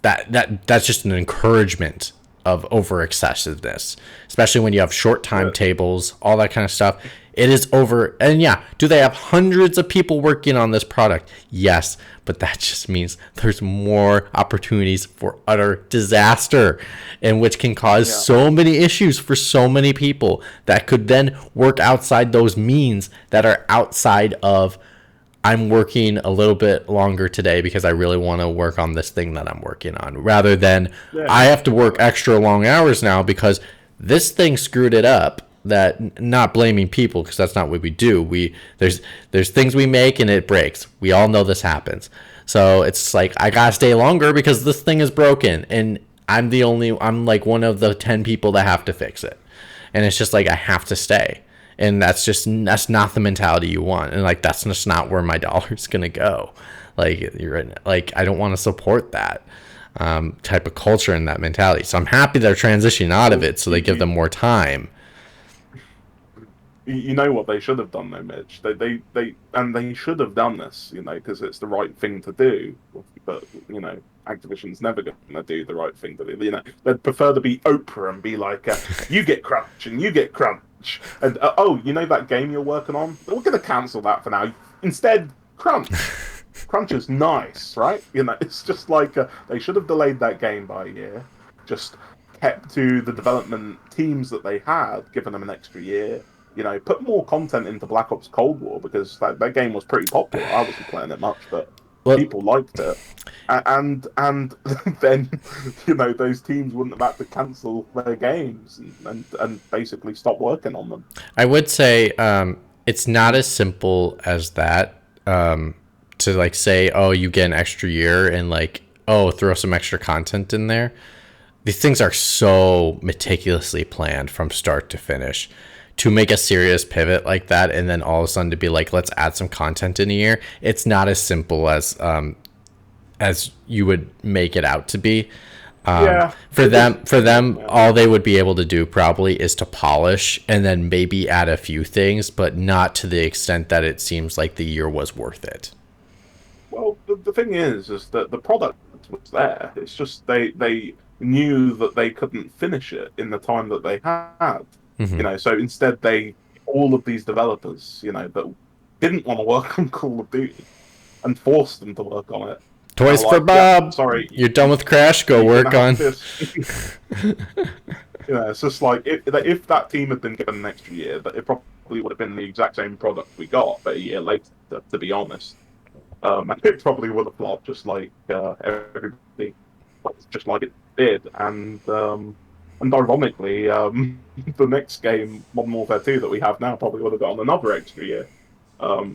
that's just an encouragement of over excessiveness, especially when you have short timetables, all that kind of stuff. It is over. And yeah, do they have hundreds of people working on this product? Yes, but that just means there's more opportunities for utter disaster, and which can cause so many issues for so many people that could then work outside those means, that are outside of, I'm working a little bit longer today because I really want to work on this thing that I'm working on, rather than I have to work extra long hours now because this thing screwed it up. That, not blaming people, because that's not what we do. There's things we make and it breaks. We all know this happens. So it's like, I gotta stay longer because this thing is broken, and I'm like one of the 10 people that have to fix it. And it's just like, I have to stay. And that's not the mentality you want. And like, that's just not where my dollar's gonna go. Like, I don't want to support that type of culture and that mentality. So I'm happy they're transitioning out of it, so they give them more time. You know what they should have done, though, Mitch? They should have done this, because it's the right thing to do. But Activision's never going to do the right thing to do. They'd prefer to be Oprah and be like, "You get crunch and you get crunch," and that game you're working on, we're going to cancel that for now. Instead, crunch. Crunch is nice, right? It's just like they should have delayed that game by a year, just kept to the development teams that they had, given them an extra year. Put more content into Black Ops Cold War, because that game was pretty popular. I wasn't playing it much, but people liked it. And then, those teams wouldn't have had to cancel their games and basically stop working on them. I would say it's not as simple as that, to like say, oh, you get an extra year and like, oh, throw some extra content in there. These things are so meticulously planned from start to finish. To make a serious pivot like that, and then all of a sudden to be like, let's add some content in a year, it's not as simple as you would make it out to be. For them, all they would be able to do probably is to polish and then maybe add a few things, but not to the extent that it seems like the year was worth it. Well, the thing is that the product was there. It's just they knew that they couldn't finish it in the time that they had. Mm-hmm. So instead all of these developers, that didn't want to work on Call of Duty, and forced them to work on it. Toys for Bob. Yeah, sorry, you're done with Crash. Go work on. It's just like if that team had been given an extra year, that it probably would have been the exact same product we got, but a year later, to be honest. And it probably would have flopped just like everybody, just like it did, and ironically, the next game, Modern Warfare 2, that we have now, probably would have gotten another extra year.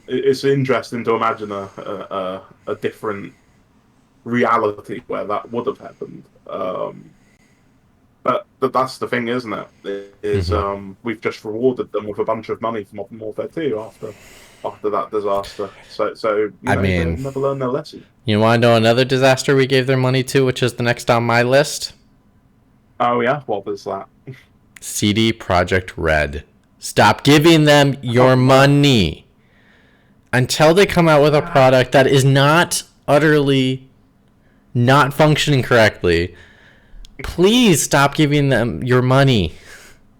It's interesting to imagine a different reality where that would have happened. But that's the thing, isn't it? We've just rewarded them with a bunch of money for Modern Warfare 2 after that disaster. So they never learned their lesson. You want to know another disaster we gave their money to, which is the next on my list? Oh yeah, what was that? CD Projekt Red. Stop giving them your money until they come out with a product that is not utterly not functioning correctly. Please stop giving them your money.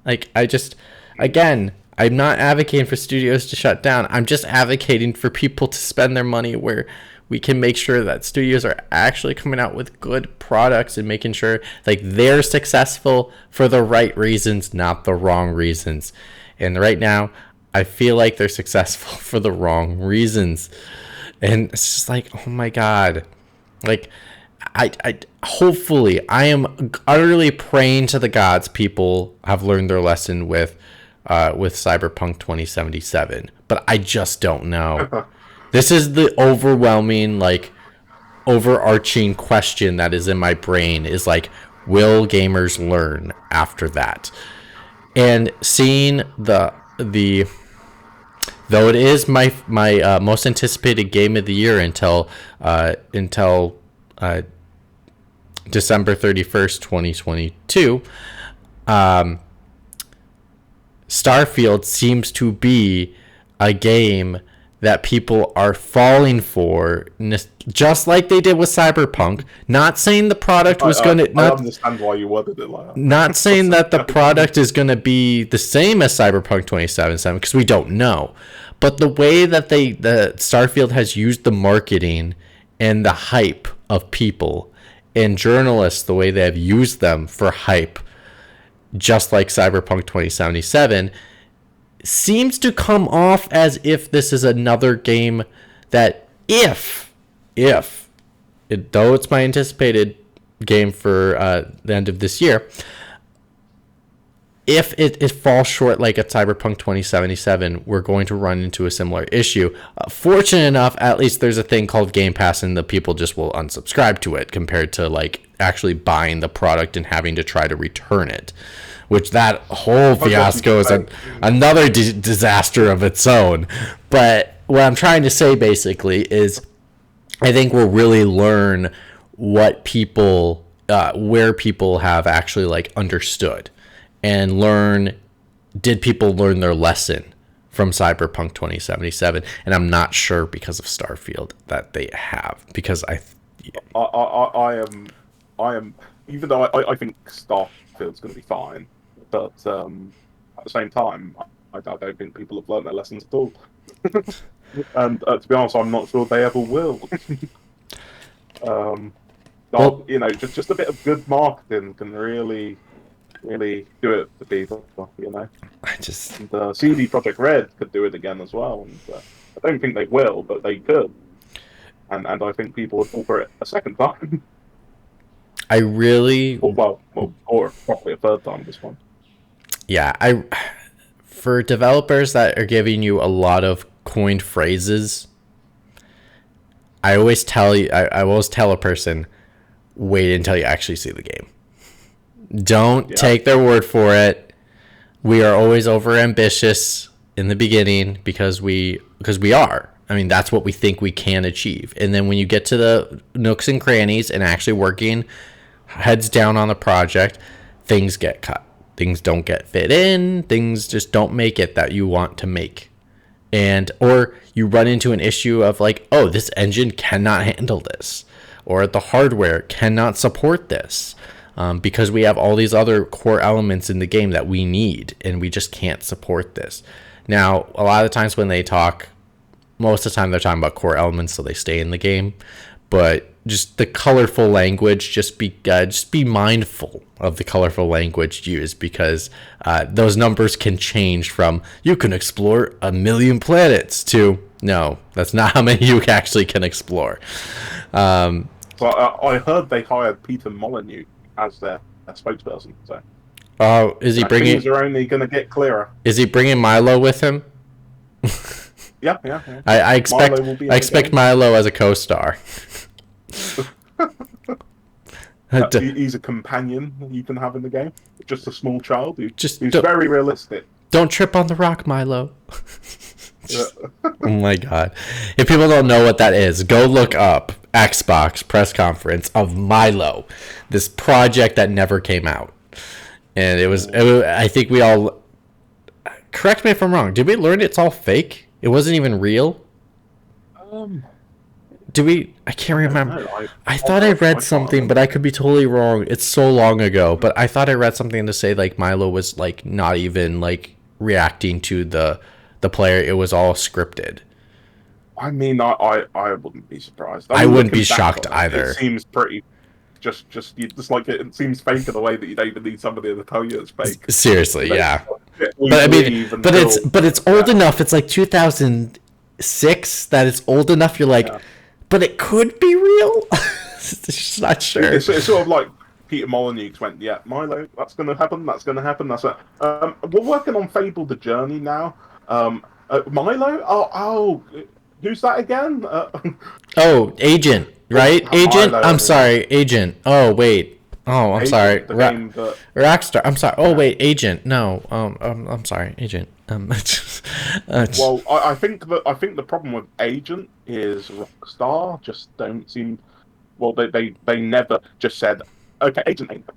Like, I'm not advocating for studios to shut down. I'm just advocating for people to spend their money where we can make sure that studios are actually coming out with good products and making sure like they're successful for the right reasons, not the wrong reasons. And right now, I feel like they're successful for the wrong reasons. And it's just like, oh my God. Like, I hopefully I am utterly praying to the gods people have learned their lesson with Cyberpunk 2077, but I just don't know. This is the overwhelming, like, overarching question that is in my brain is like, will gamers learn after that? And seeing the though it is my most anticipated game of the year until December 31st, 2022, Starfield seems to be a game that people are falling for, just like they did with Cyberpunk. Not saying the product was going to... I understand why you worded it like that. Not saying that the product is going to be the same as Cyberpunk 2077, because we don't know. But the way that the Starfield has used the marketing and the hype of people and journalists, the way they have used them for hype, just like Cyberpunk 2077, seems to come off as if this is another game that though it's my anticipated game for the end of this year, if it falls short like at Cyberpunk 2077, we're going to run into a similar issue. Fortunate enough, at least there's a thing called Game Pass, and the people just will unsubscribe to it compared to like actually buying the product and having to try to return it. Which that whole fiasco is another disaster of its own. But what I'm trying to say basically is I think we'll really learn what people, where people have actually like understood and did people learn their lesson from Cyberpunk 2077? And I'm not sure because of Starfield that they have, because I am, even though I think Starfield's going to be fine, but at the same time, I don't think people have learned their lessons at all. And to be honest, I'm not sure they ever will. Well, you know, just a bit of good marketing can really do it for people. You know, and CD Projekt Red could do it again as well. And I don't think they will, but they could. And I think people would fall for it a second time. I really... or probably a third time this one. Yeah, for developers that are giving you a lot of coined phrases, I always tell a person, wait until you actually see the game. Don't take their word for it. We are always overambitious in the beginning because we are. I mean, that's what we think we can achieve. And then when you get to the nooks and crannies and actually working heads down on the project, things get cut. Things don't get fit in. Things just don't make it that you want to make. Or you run into an issue of like, oh, this engine cannot handle this. Or the hardware cannot support this. Because we have all these other core elements in the game that we need, and we just can't support this. Now, a lot of the times when they talk, most of the time they're talking about core elements, so they stay in the game. But just the colorful language, just be mindful of the colorful language used, because those numbers can change from you can explore 1 million planets to no, that's not how many you actually can explore. So I heard they hired Peter Molyneux as their spokesperson. So is he bringing? Things are only going to get clearer. Is he bringing Milo with him? Yeah. I expect Milo as a co-star. He's a companion you can have in the game. Just a small child who's very realistic. Don't trip on the rock, Milo. Oh my god. If people don't know what that is, go look up Xbox press conference of Milo, this project that never came out. And it was I think we all, correct me if I'm wrong, did we learn it's all fake? It wasn't even real? Do we? I can't remember. I thought I read something, but I could be totally wrong. It's so long ago, but I thought I read something to say like Milo was like not even like reacting to the player. It was all scripted. I mean, I wouldn't be surprised. I wouldn't be shocked either. It seems pretty. Just like it seems fake in a way that you don't even need somebody to tell you it's fake. Seriously, yeah. But I mean, but it's old enough. It's like 2006 that it's old enough. You're like, but it could be real. just not sure. It's sort of like Peter Molyneux went, yeah, Milo, that's going to happen. That's going to happen. That's it. We're working on Fable: The Journey now. Milo, who's that again? Oh, Agent, right? Agent. Milo, I'm sorry, Agent. Oh wait. Oh, I'm Agent, sorry. the game that... Rockstar. I'm sorry. Oh wait, Agent. No. I'm sorry, Agent. Well, I think the problem with Agent is Rockstar just don't seem. Well, they never just said, okay, Agent ain't.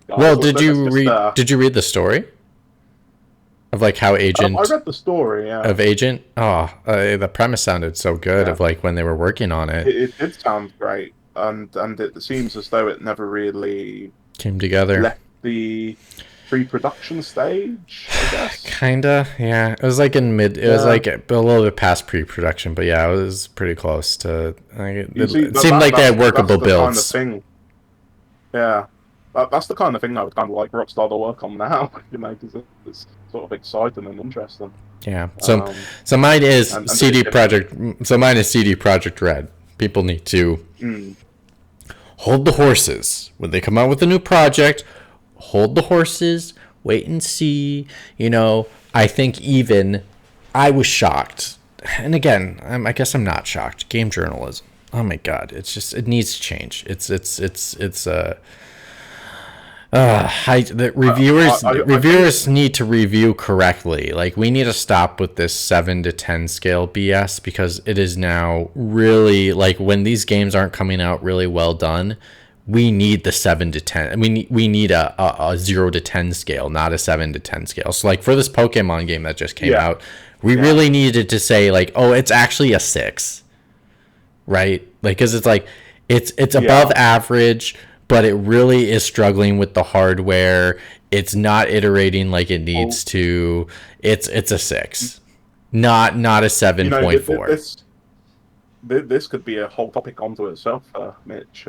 Well, did you read the story of like how Agent? I read the story. Yeah. Of Agent. Oh, the premise sounded so good. Yeah. Of like when they were working on it. It did sound great, and it seems as though it never really came together. Left the pre-production stage, I guess. Kinda, yeah. It was like in mid. It was like a little bit past pre-production, but yeah, it was pretty close to. It seemed like they had workable builds. Kind of thing. Yeah, that's the kind of thing I would kind of like Rockstar to work on now, because it's sort of exciting and interesting. Yeah. So mine is CD Projekt. So mine is CD Projekt Red. People need to hold the horses when they come out with a new project. Hold the horses, wait and see. I think even I was shocked. And again, I guess I'm not shocked. Game journalism. Oh my God. It's just, it needs to change. Reviewers need to review correctly. Like, we need to stop with this 7 to 10 scale BS, because it is now really like when these games aren't coming out really well done, we need the 7 to 10. We need a 0 to 10 scale, not a 7 to 10 scale. So like for this Pokemon game that just came out, we really needed to say like, oh, it's actually a 6, right? Like, because it's like it's above average, but it really is struggling with the hardware. It's not iterating like it needs to. It's a 6, not a 7.4. This could be a whole topic onto itself, Mitch.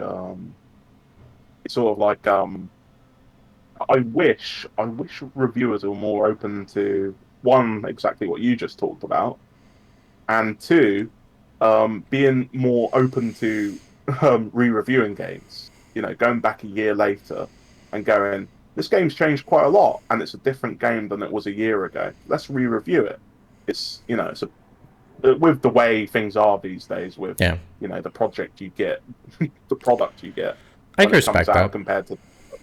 It's sort of like I wish reviewers were more open to, one, exactly what you just talked about, and two, being more open to re-reviewing games. Going back a year later and going, this game's changed quite a lot, and it's a different game than it was a year ago. Let's re-review it. It's with the way things are these days, with the project you get, the product you get. I can respect that compared to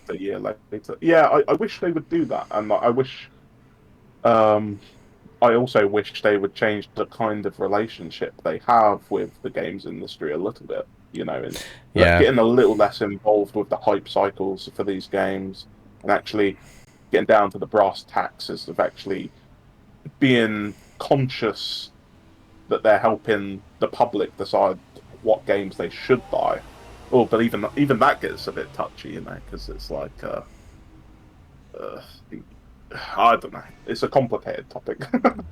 the year later. Yeah, I wish they would do that, and I wish. I also wish they would change the kind of relationship they have with the games industry a little bit. And getting a little less involved with the hype cycles for these games, and actually getting down to the brass taxes of actually being conscious that they're helping the public decide what games they should buy. Oh, but even that gets a bit touchy, because it's like, I don't know. It's a complicated topic.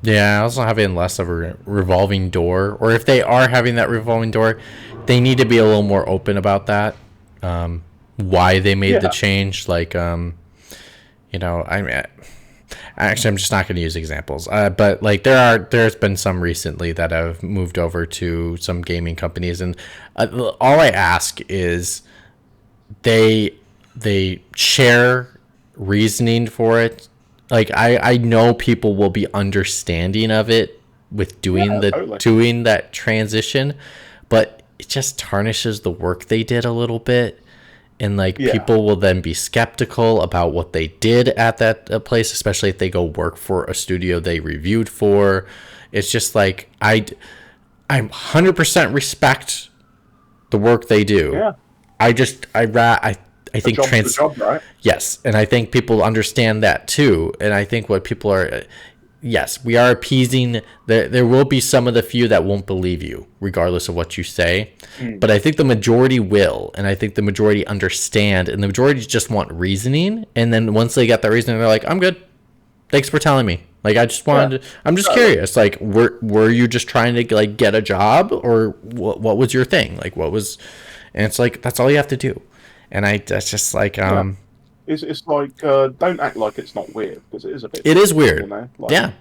Yeah, also having less of a revolving door, or if they are having that revolving door, they need to be a little more open about that. Why they made the change, like, I'm just not going to use examples, but like there's been some recently that have moved over to some gaming companies, and all I ask is they share reasoning for it. Like, I know people will be understanding of it with doing that transition, but it just tarnishes the work they did a little bit. And like people will then be skeptical about what they did at that place, especially if they go work for a studio they reviewed for. It's just like I 100% respect the work they do. Yeah. I think the job, right? Yes, and I think people understand that too. And I think what people are, yes, we are appeasing. There will be some of the few that won't believe you, regardless of what you say. But I think the majority will, and I think the majority understand, and the majority just want reasoning. And then once they get that reasoning, they're like, "I'm good. Thanks for telling me." Like, I just wanted. I'm just curious. Like, were you just trying to like get a job, or what was your thing? Like, what was? And it's like, that's all you have to do. And that's just like It's like, don't act like it's not weird, because it is a bit. It is weird. Like,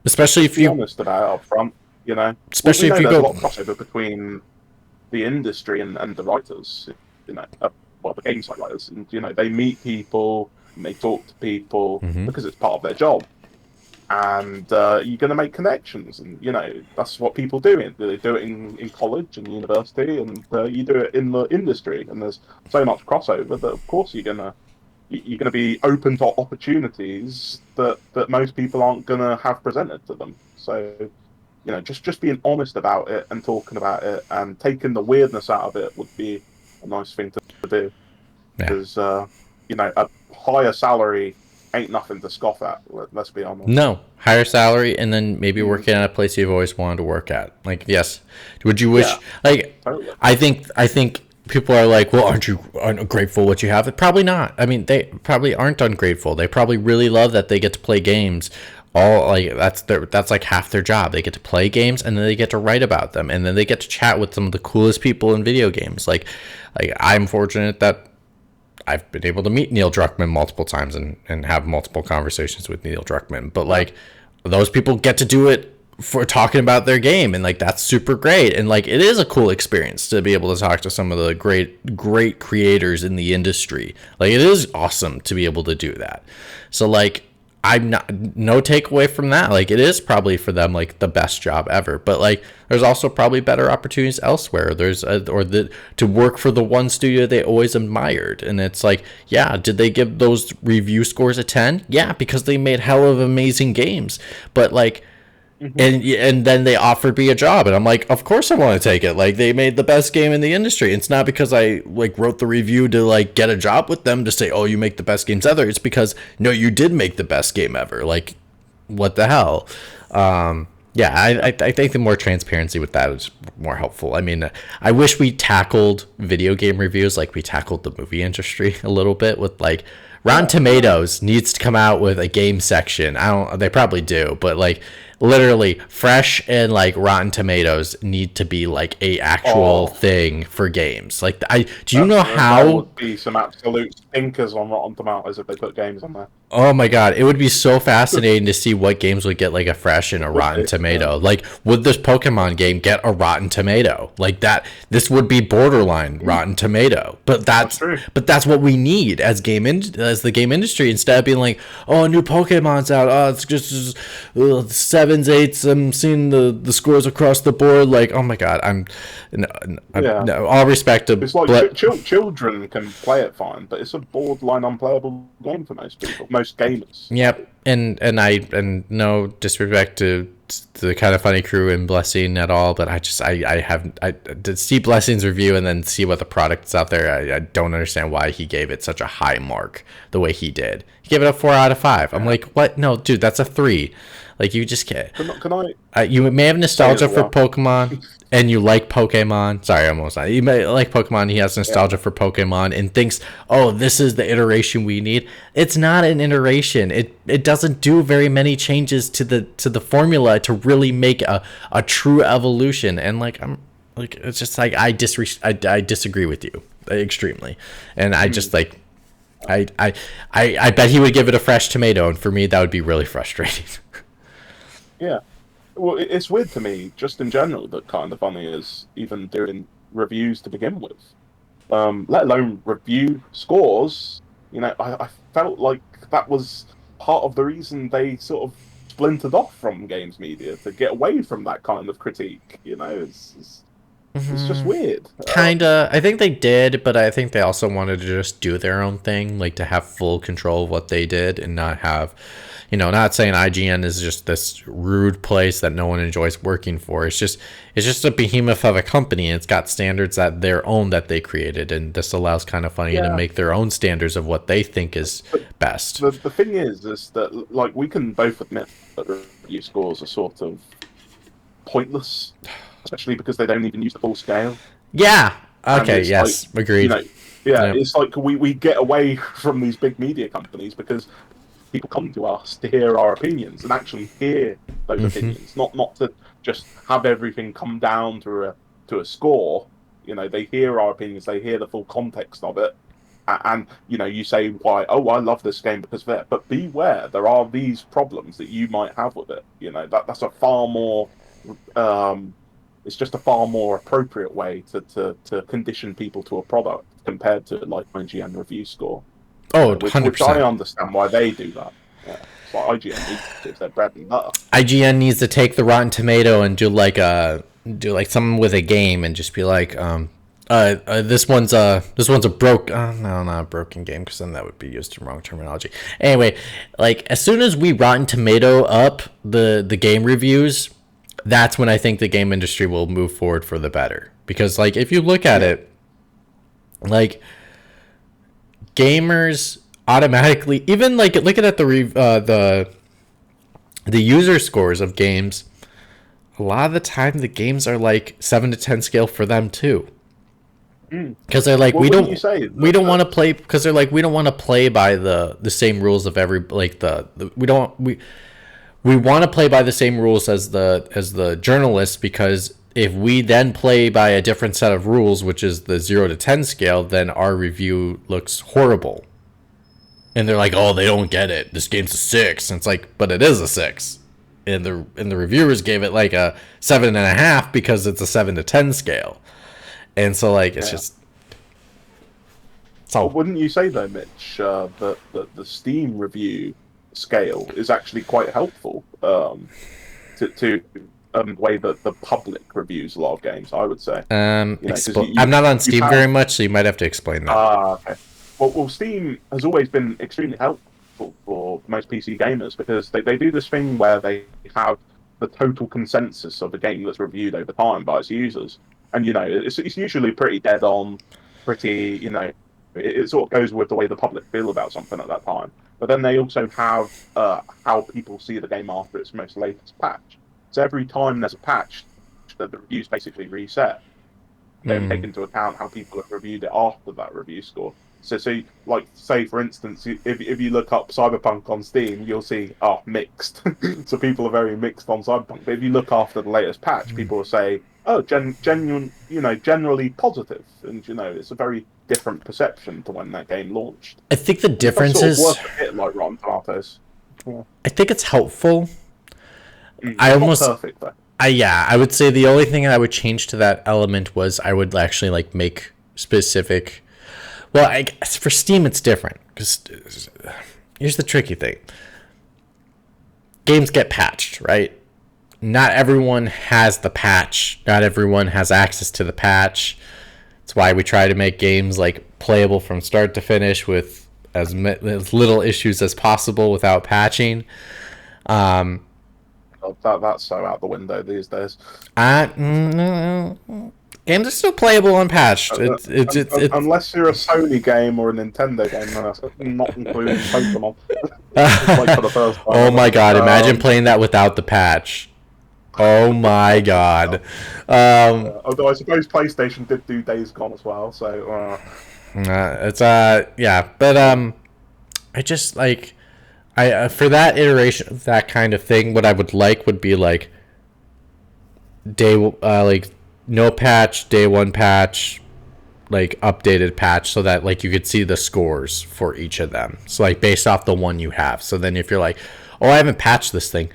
especially if you're honest about it up front. Especially if you go a lot of crossover between the industry and the writers. you know, well, the game site writers, and they meet people and they talk to people Mm-hmm. because it's part of their job, and you're going to make connections, and that's what people do. They do it in college and university, and you do it in the industry. And there's so much crossover that, of course, you're gonna be open to opportunities that most people aren't gonna have presented to them. So just being honest about it and talking about it and taking the weirdness out of it would be a nice thing to do. Yeah. Because a higher salary ain't nothing to scoff at. Let's be honest. No, higher salary, and then maybe Mm. working at a place you've always wanted to work at. Like, yes, would you wish? Yeah, Like, totally. I think people are like, well, aren't you ungrateful what you have? Probably not. I mean, they probably aren't ungrateful. They probably really love that they get to play games. All like that's like half their job. They get to play games, and then they get to write about them, and then they get to chat with some of the coolest people in video games. Like I'm fortunate that I've been able to meet Neil Druckmann multiple times and have multiple conversations with Neil Druckmann. But like those people get to do it for talking about their game, and like that's super great. And like it is a cool experience to be able to talk to some of the great creators in the industry. Like it is awesome to be able to do that. So like I'm not no takeaway from that. Like it is probably for them like the best job ever. But like there's also probably better opportunities elsewhere. To work for the one studio they always admired. And it's like, yeah, did they give those review scores a 10? Yeah, because they made hell of amazing games. But like and then they offered me a job, and I'm like, of course I want to take it. Like they made the best game in the industry. It's not because I like wrote the review to like get a job with them to say, oh, you make the best games ever. It's because no, you did make the best game ever. Like what the hell. Yeah, I think the more transparency with that is more helpful. I mean, I wish we tackled video game reviews like we tackled the movie industry a little bit with like Rotten Tomatoes needs to come out with a game section. They probably do, but like literally Fresh and like Rotten Tomatoes need to be like a actual thing for games. Like do you know how there would be some absolute stinkers on Rotten Tomatoes if they put games on there. Oh my god, it would be so fascinating to see what games would get like a Fresh and a Rotten Tomato. Like, would this Pokemon game get a Rotten Tomato? Like that, this would be borderline Rotten Tomato. But that's what we need as the game industry. Instead of being like, oh, a new Pokemon's out. Oh, it's just sevens, eights. I'm seeing the scores across the board. Like, oh my god, no, all respect to. It's like children can play it fine, but it's a borderline unplayable game for most people. Most gamers. Yep, and no disrespect to the Kind of Funny crew and Blessing at all, but I to see Blessing's review and then see what the product is out there. I don't understand why he gave it such a high mark the way he did. He gave it a 4 out of 5. I'm like, what? No, dude, that's a 3. Like you just can't. Can I? You may have nostalgia for Pokemon. And you like Pokemon. Sorry, almost not. You may like Pokemon. He has nostalgia for Pokemon and thinks, "Oh, this is the iteration we need." It's not an iteration. It doesn't do very many changes to the formula to really make a true evolution. And like it's just like I disagree with you extremely. And I just like I bet he would give it a Fresh Tomato, and for me that would be really frustrating. Yeah. Well, it's weird to me, just in general, that Kind of Funny is even doing reviews to begin with, let alone review scores. I felt like that was part of the reason they sort of splintered off from games media to get away from that kind of critique. It's just weird. Kinda. I think they did, but I think they also wanted to just do their own thing, like to have full control of what they did and not have, not saying IGN is just this rude place that no one enjoys working for. It's just a behemoth of a company, and it's got standards that their own that they created, and this allows Kind of Funny to make their own standards of what they think is best. The thing is that like we can both admit that review scores are sort of pointless, especially because they don't even use the full scale. Yeah. Okay. Yes. Like, agreed. It's like we get away from these big media companies because people come to us to hear our opinions and actually hear those opinions, not to just have everything come down to a score. They hear our opinions, they hear the full context of it, and you say why. Oh, I love this game because of it. But beware, there are these problems that you might have with it. That's a far more it's just a far more appropriate way to condition people to a product compared to like IGN review score, Oh, which I 100%. understand why they do that. Yeah, it's like IGN needs to, it's their bread and butter. IGN needs to take the Rotten Tomato and do like something with a game and just be like, this one's a broke, no, not a broken game, because then that would be used in wrong terminology. Anyway, like as soon as we Rotten Tomato up the game reviews, that's when I think the game industry will move forward for the better. Because like if you look at it, like gamers automatically, even like looking at the user scores of games, a lot of the time the games are like 7 to 10 scale for them too. Because they're like, Well, we wouldn't don't you say we don't want to that- play, because they're like, we don't want to play by the same rules of every, like we want to play by the same rules as the journalists, because if we then play by a different set of rules, which is the 0 to 10 scale, then our review looks horrible. And they're like, oh, they don't get it, this game's a 6. And it's like, but it is a 6, and the reviewers gave it like a 7.5 because it's a 7 to 10 scale. And so like it's just Well, wouldn't you say though, Mitch, that the Steam review scale is actually quite helpful to the way that the public reviews a lot of games? I would say. I'm not on Steam very much, so you might have to explain that. Okay. Well, Steam has always been extremely helpful for most PC gamers because they do this thing where they have the total consensus of a game that's reviewed over time by its users, and it's usually pretty dead on, pretty it sort of goes with the way the public feel about something at that time. But then they also have how people see the game after its most latest patch. So every time there's a patch, the reviews basically reset. They take into account how people have reviewed it after that review score. So like, say for instance, if you look up Cyberpunk on Steam, you'll see mixed. So people are very mixed on Cyberpunk. But if you look after the latest patch, people will say, oh, genuine, generally positive, and it's a very different perception to when that game launched. I think the difference is worth a bit like Rotten Tomatoes. Yeah. I think it's helpful. Not perfect though. I would say the only thing I would change to that element was I would actually like make specific. Well, for Steam it's different, because here's the tricky thing. Games get patched, right? Not everyone has the patch. Not everyone has access to the patch. That's why we try to make games like playable from start to finish with as little issues as possible without patching. That's so out the window these days. Games are still playable unpatched. Unless you're a Sony game or a Nintendo game, not including Pokemon. Like for the first time. Oh my god! Imagine playing that without the patch. Oh my god. Although I suppose PlayStation did do Days Gone as well, so. But I just like. For that iteration of that kind of thing, what I would like would be like no patch, day one patch, like updated patch, so that like you could see the scores for each of them. So like based off the one you have. So then if you're like, oh, I haven't patched this thing,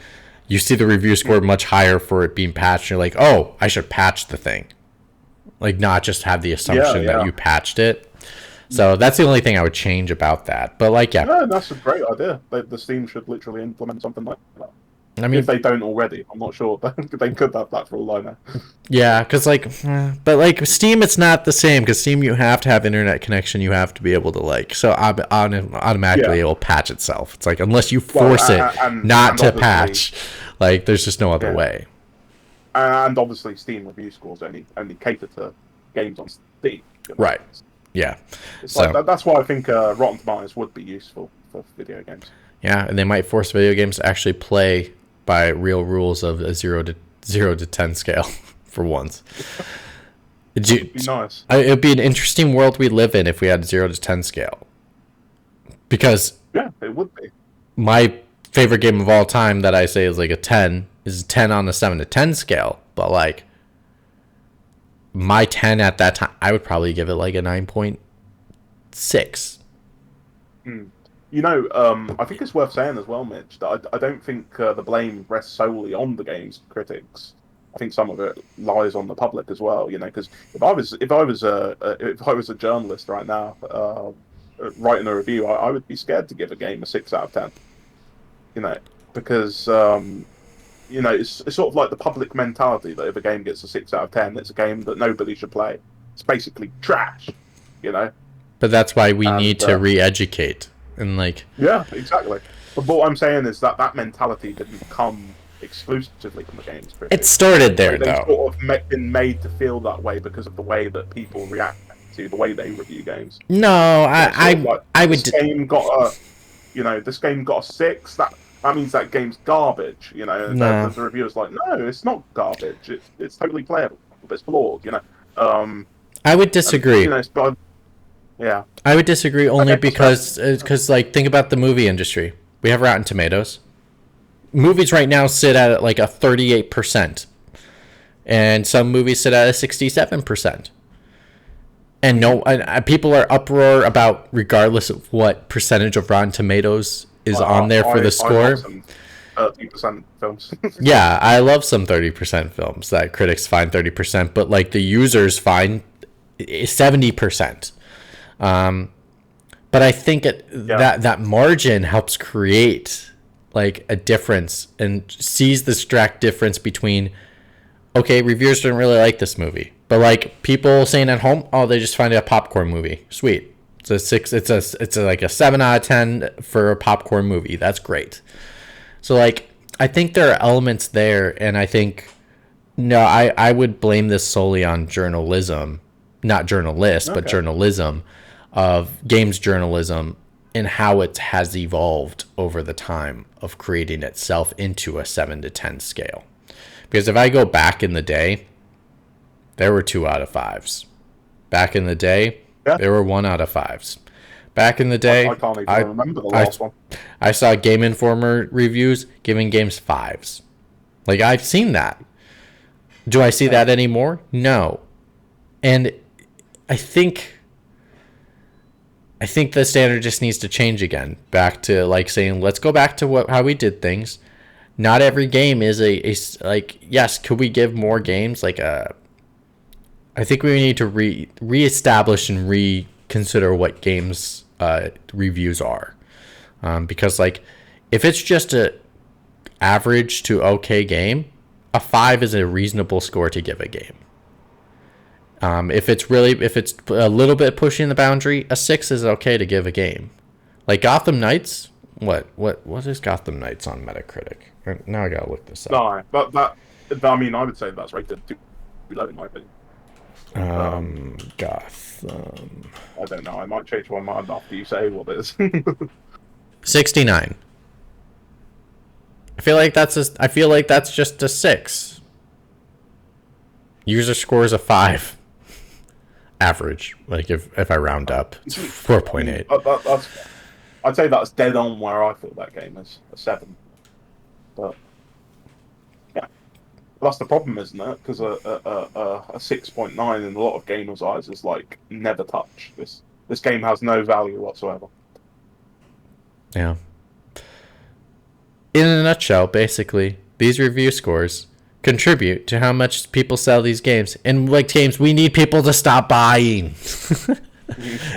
you see the review score much higher for it being patched. And you're like, oh, I should patch the thing. Like not just have the assumption that you patched it. So that's the only thing I would change about that. But like, yeah, that's a great idea. The Steam should literally implement something like that. I mean, if they don't already, I'm not sure. They could have that for all I know. Yeah, because but like Steam, it's not the same, because Steam you have to have internet connection. You have to be able to automatically it will patch itself. It's like unless you force to patch, like there's just no other way. And obviously, Steam review scores only cater to games on Steam. Right. Yeah. That's why I think Rotten Tomatoes would be useful for video games. Yeah, and they might force video games to actually play by real rules of a 0 to 10 scale for once. It'd be nice. It'd be an interesting world we live in if we had 0 to 10 scale. Because it would be. My favorite game of all time that I say is like a 10 is 10 on the 7 to 10 scale, but like my 10 at that time, I would probably give it like a 9.6. I think it's worth saying as well, Mitch, that I don't think the blame rests solely on the game's critics. I think some of it lies on the public as well. Because if I was a journalist right now, writing a review, I would be scared to give a game a 6 out of 10. Because it's sort of like the public mentality that if a game gets a 6 out of 10, it's a game that nobody should play. It's basically trash. But that's why we need to re-educate and Yeah, exactly. But what I'm saying is that mentality didn't come exclusively from the games. It started there, They've though. sort of been made to feel that way because of the way that people react to the way they review games. No, I would. This game got a 6. That means that game's garbage. No. The reviewer's like, no, it's not garbage. It's totally playable. It's flawed. I would disagree. Yeah. I would disagree only because think about the movie industry. We have Rotten Tomatoes. Movies right now sit at like a 38%, and some movies sit at a 67%. And people are uproar about regardless of what percentage of Rotten Tomatoes is on there for the score. 30% films. Yeah, I love some 30% films that critics find 30%, but the users find 70%. But I think that margin helps create a difference and sees the stark difference between, okay, reviewers didn't really like this movie, but people saying at home, oh, they just find it a popcorn movie. Sweet. It's a 6. It's a 7 out of 10 for a popcorn movie. That's great. So I think there are elements there, and I think I would blame this solely on journalism, not journalists, but journalism of games journalism and how it has evolved over the time of creating itself into a 7 to 10 scale. Because if I go back in the day, there were 2 out of 5s. Back in the day, there were 1 out of 5s. Back in the day, I can't even remember the last one. I saw Game Informer reviews giving games 5s. I've seen that. Do I see that anymore? No. And I think the standard just needs to change again. Back to saying, let's go back to how we did things. Not every game is yes, could we give more games I think we need to reestablish and reconsider what games reviews are. Because if it's just a average to okay game, a 5 is a reasonable score to give a game. If it's a little bit pushing the boundary, a 6 is okay to give a game. Gotham Knights, what is Gotham Knights on Metacritic? Now I gotta look this up. No, but I would say that's rated too low in my opinion. Gotham. I don't know. I might change my mind after you say what it is. 69. I feel like that's just a 6. User score is a 5. Average, if I round up, it's 4.8. I'd say that's dead on where I feel that game is, a 7. But yeah, that's the problem, isn't it? Because a 6.9 in a lot of gamers' eyes is never touch. This game has no value whatsoever. Yeah. In a nutshell, basically, these review scores contribute to how much people sell these games. And games, we need people to stop buying.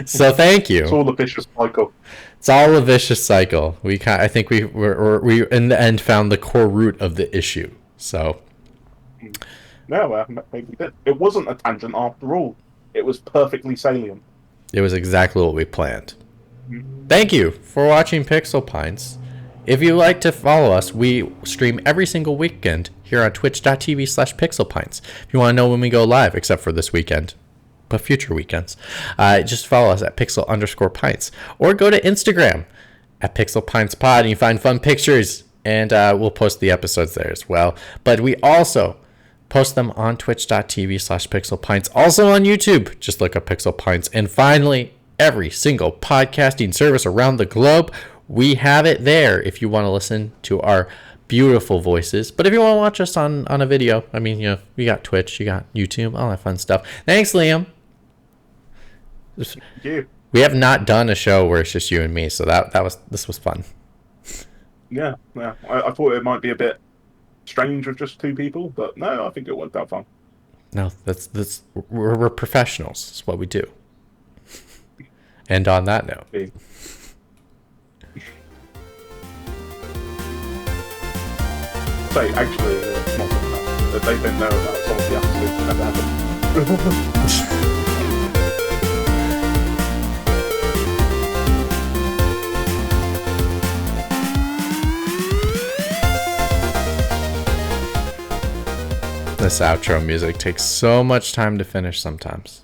So thank you. It's all a vicious cycle. It's all a vicious cycle. I think we in the end found the core root of the issue. So no, maybe it wasn't a tangent after all. It was perfectly salient. It was exactly what we planned. Thank you for watching Pixel Pints. If you'd like to follow us, we stream every single weekend here on twitch.tv/pixelpints. If you want to know when we go live, except for this weekend, but future weekends, just follow us at pixel_pints. Or go to Instagram at pixelpintspod and you find fun pictures, and we'll post the episodes there as well. But we also post them on twitch.tv/pixelpints. Also on YouTube, just look up Pixel Pints. And finally, every single podcasting service around the globe, we have it there if you want to listen to our beautiful voices. But if you want to watch us on a video, you got Twitch, you got YouTube, all that fun stuff. Thanks, Liam. Thank you. We have not done a show where it's just you and me, so this was fun. Yeah. I thought it might be a bit strange with just 2 people, but no, I think it worked out fine. No, we're professionals. That's what we do. And on that note. Yeah. Say, actually, not that they didn't know about some of the episodes that never happened. This outro music takes so much time to finish sometimes.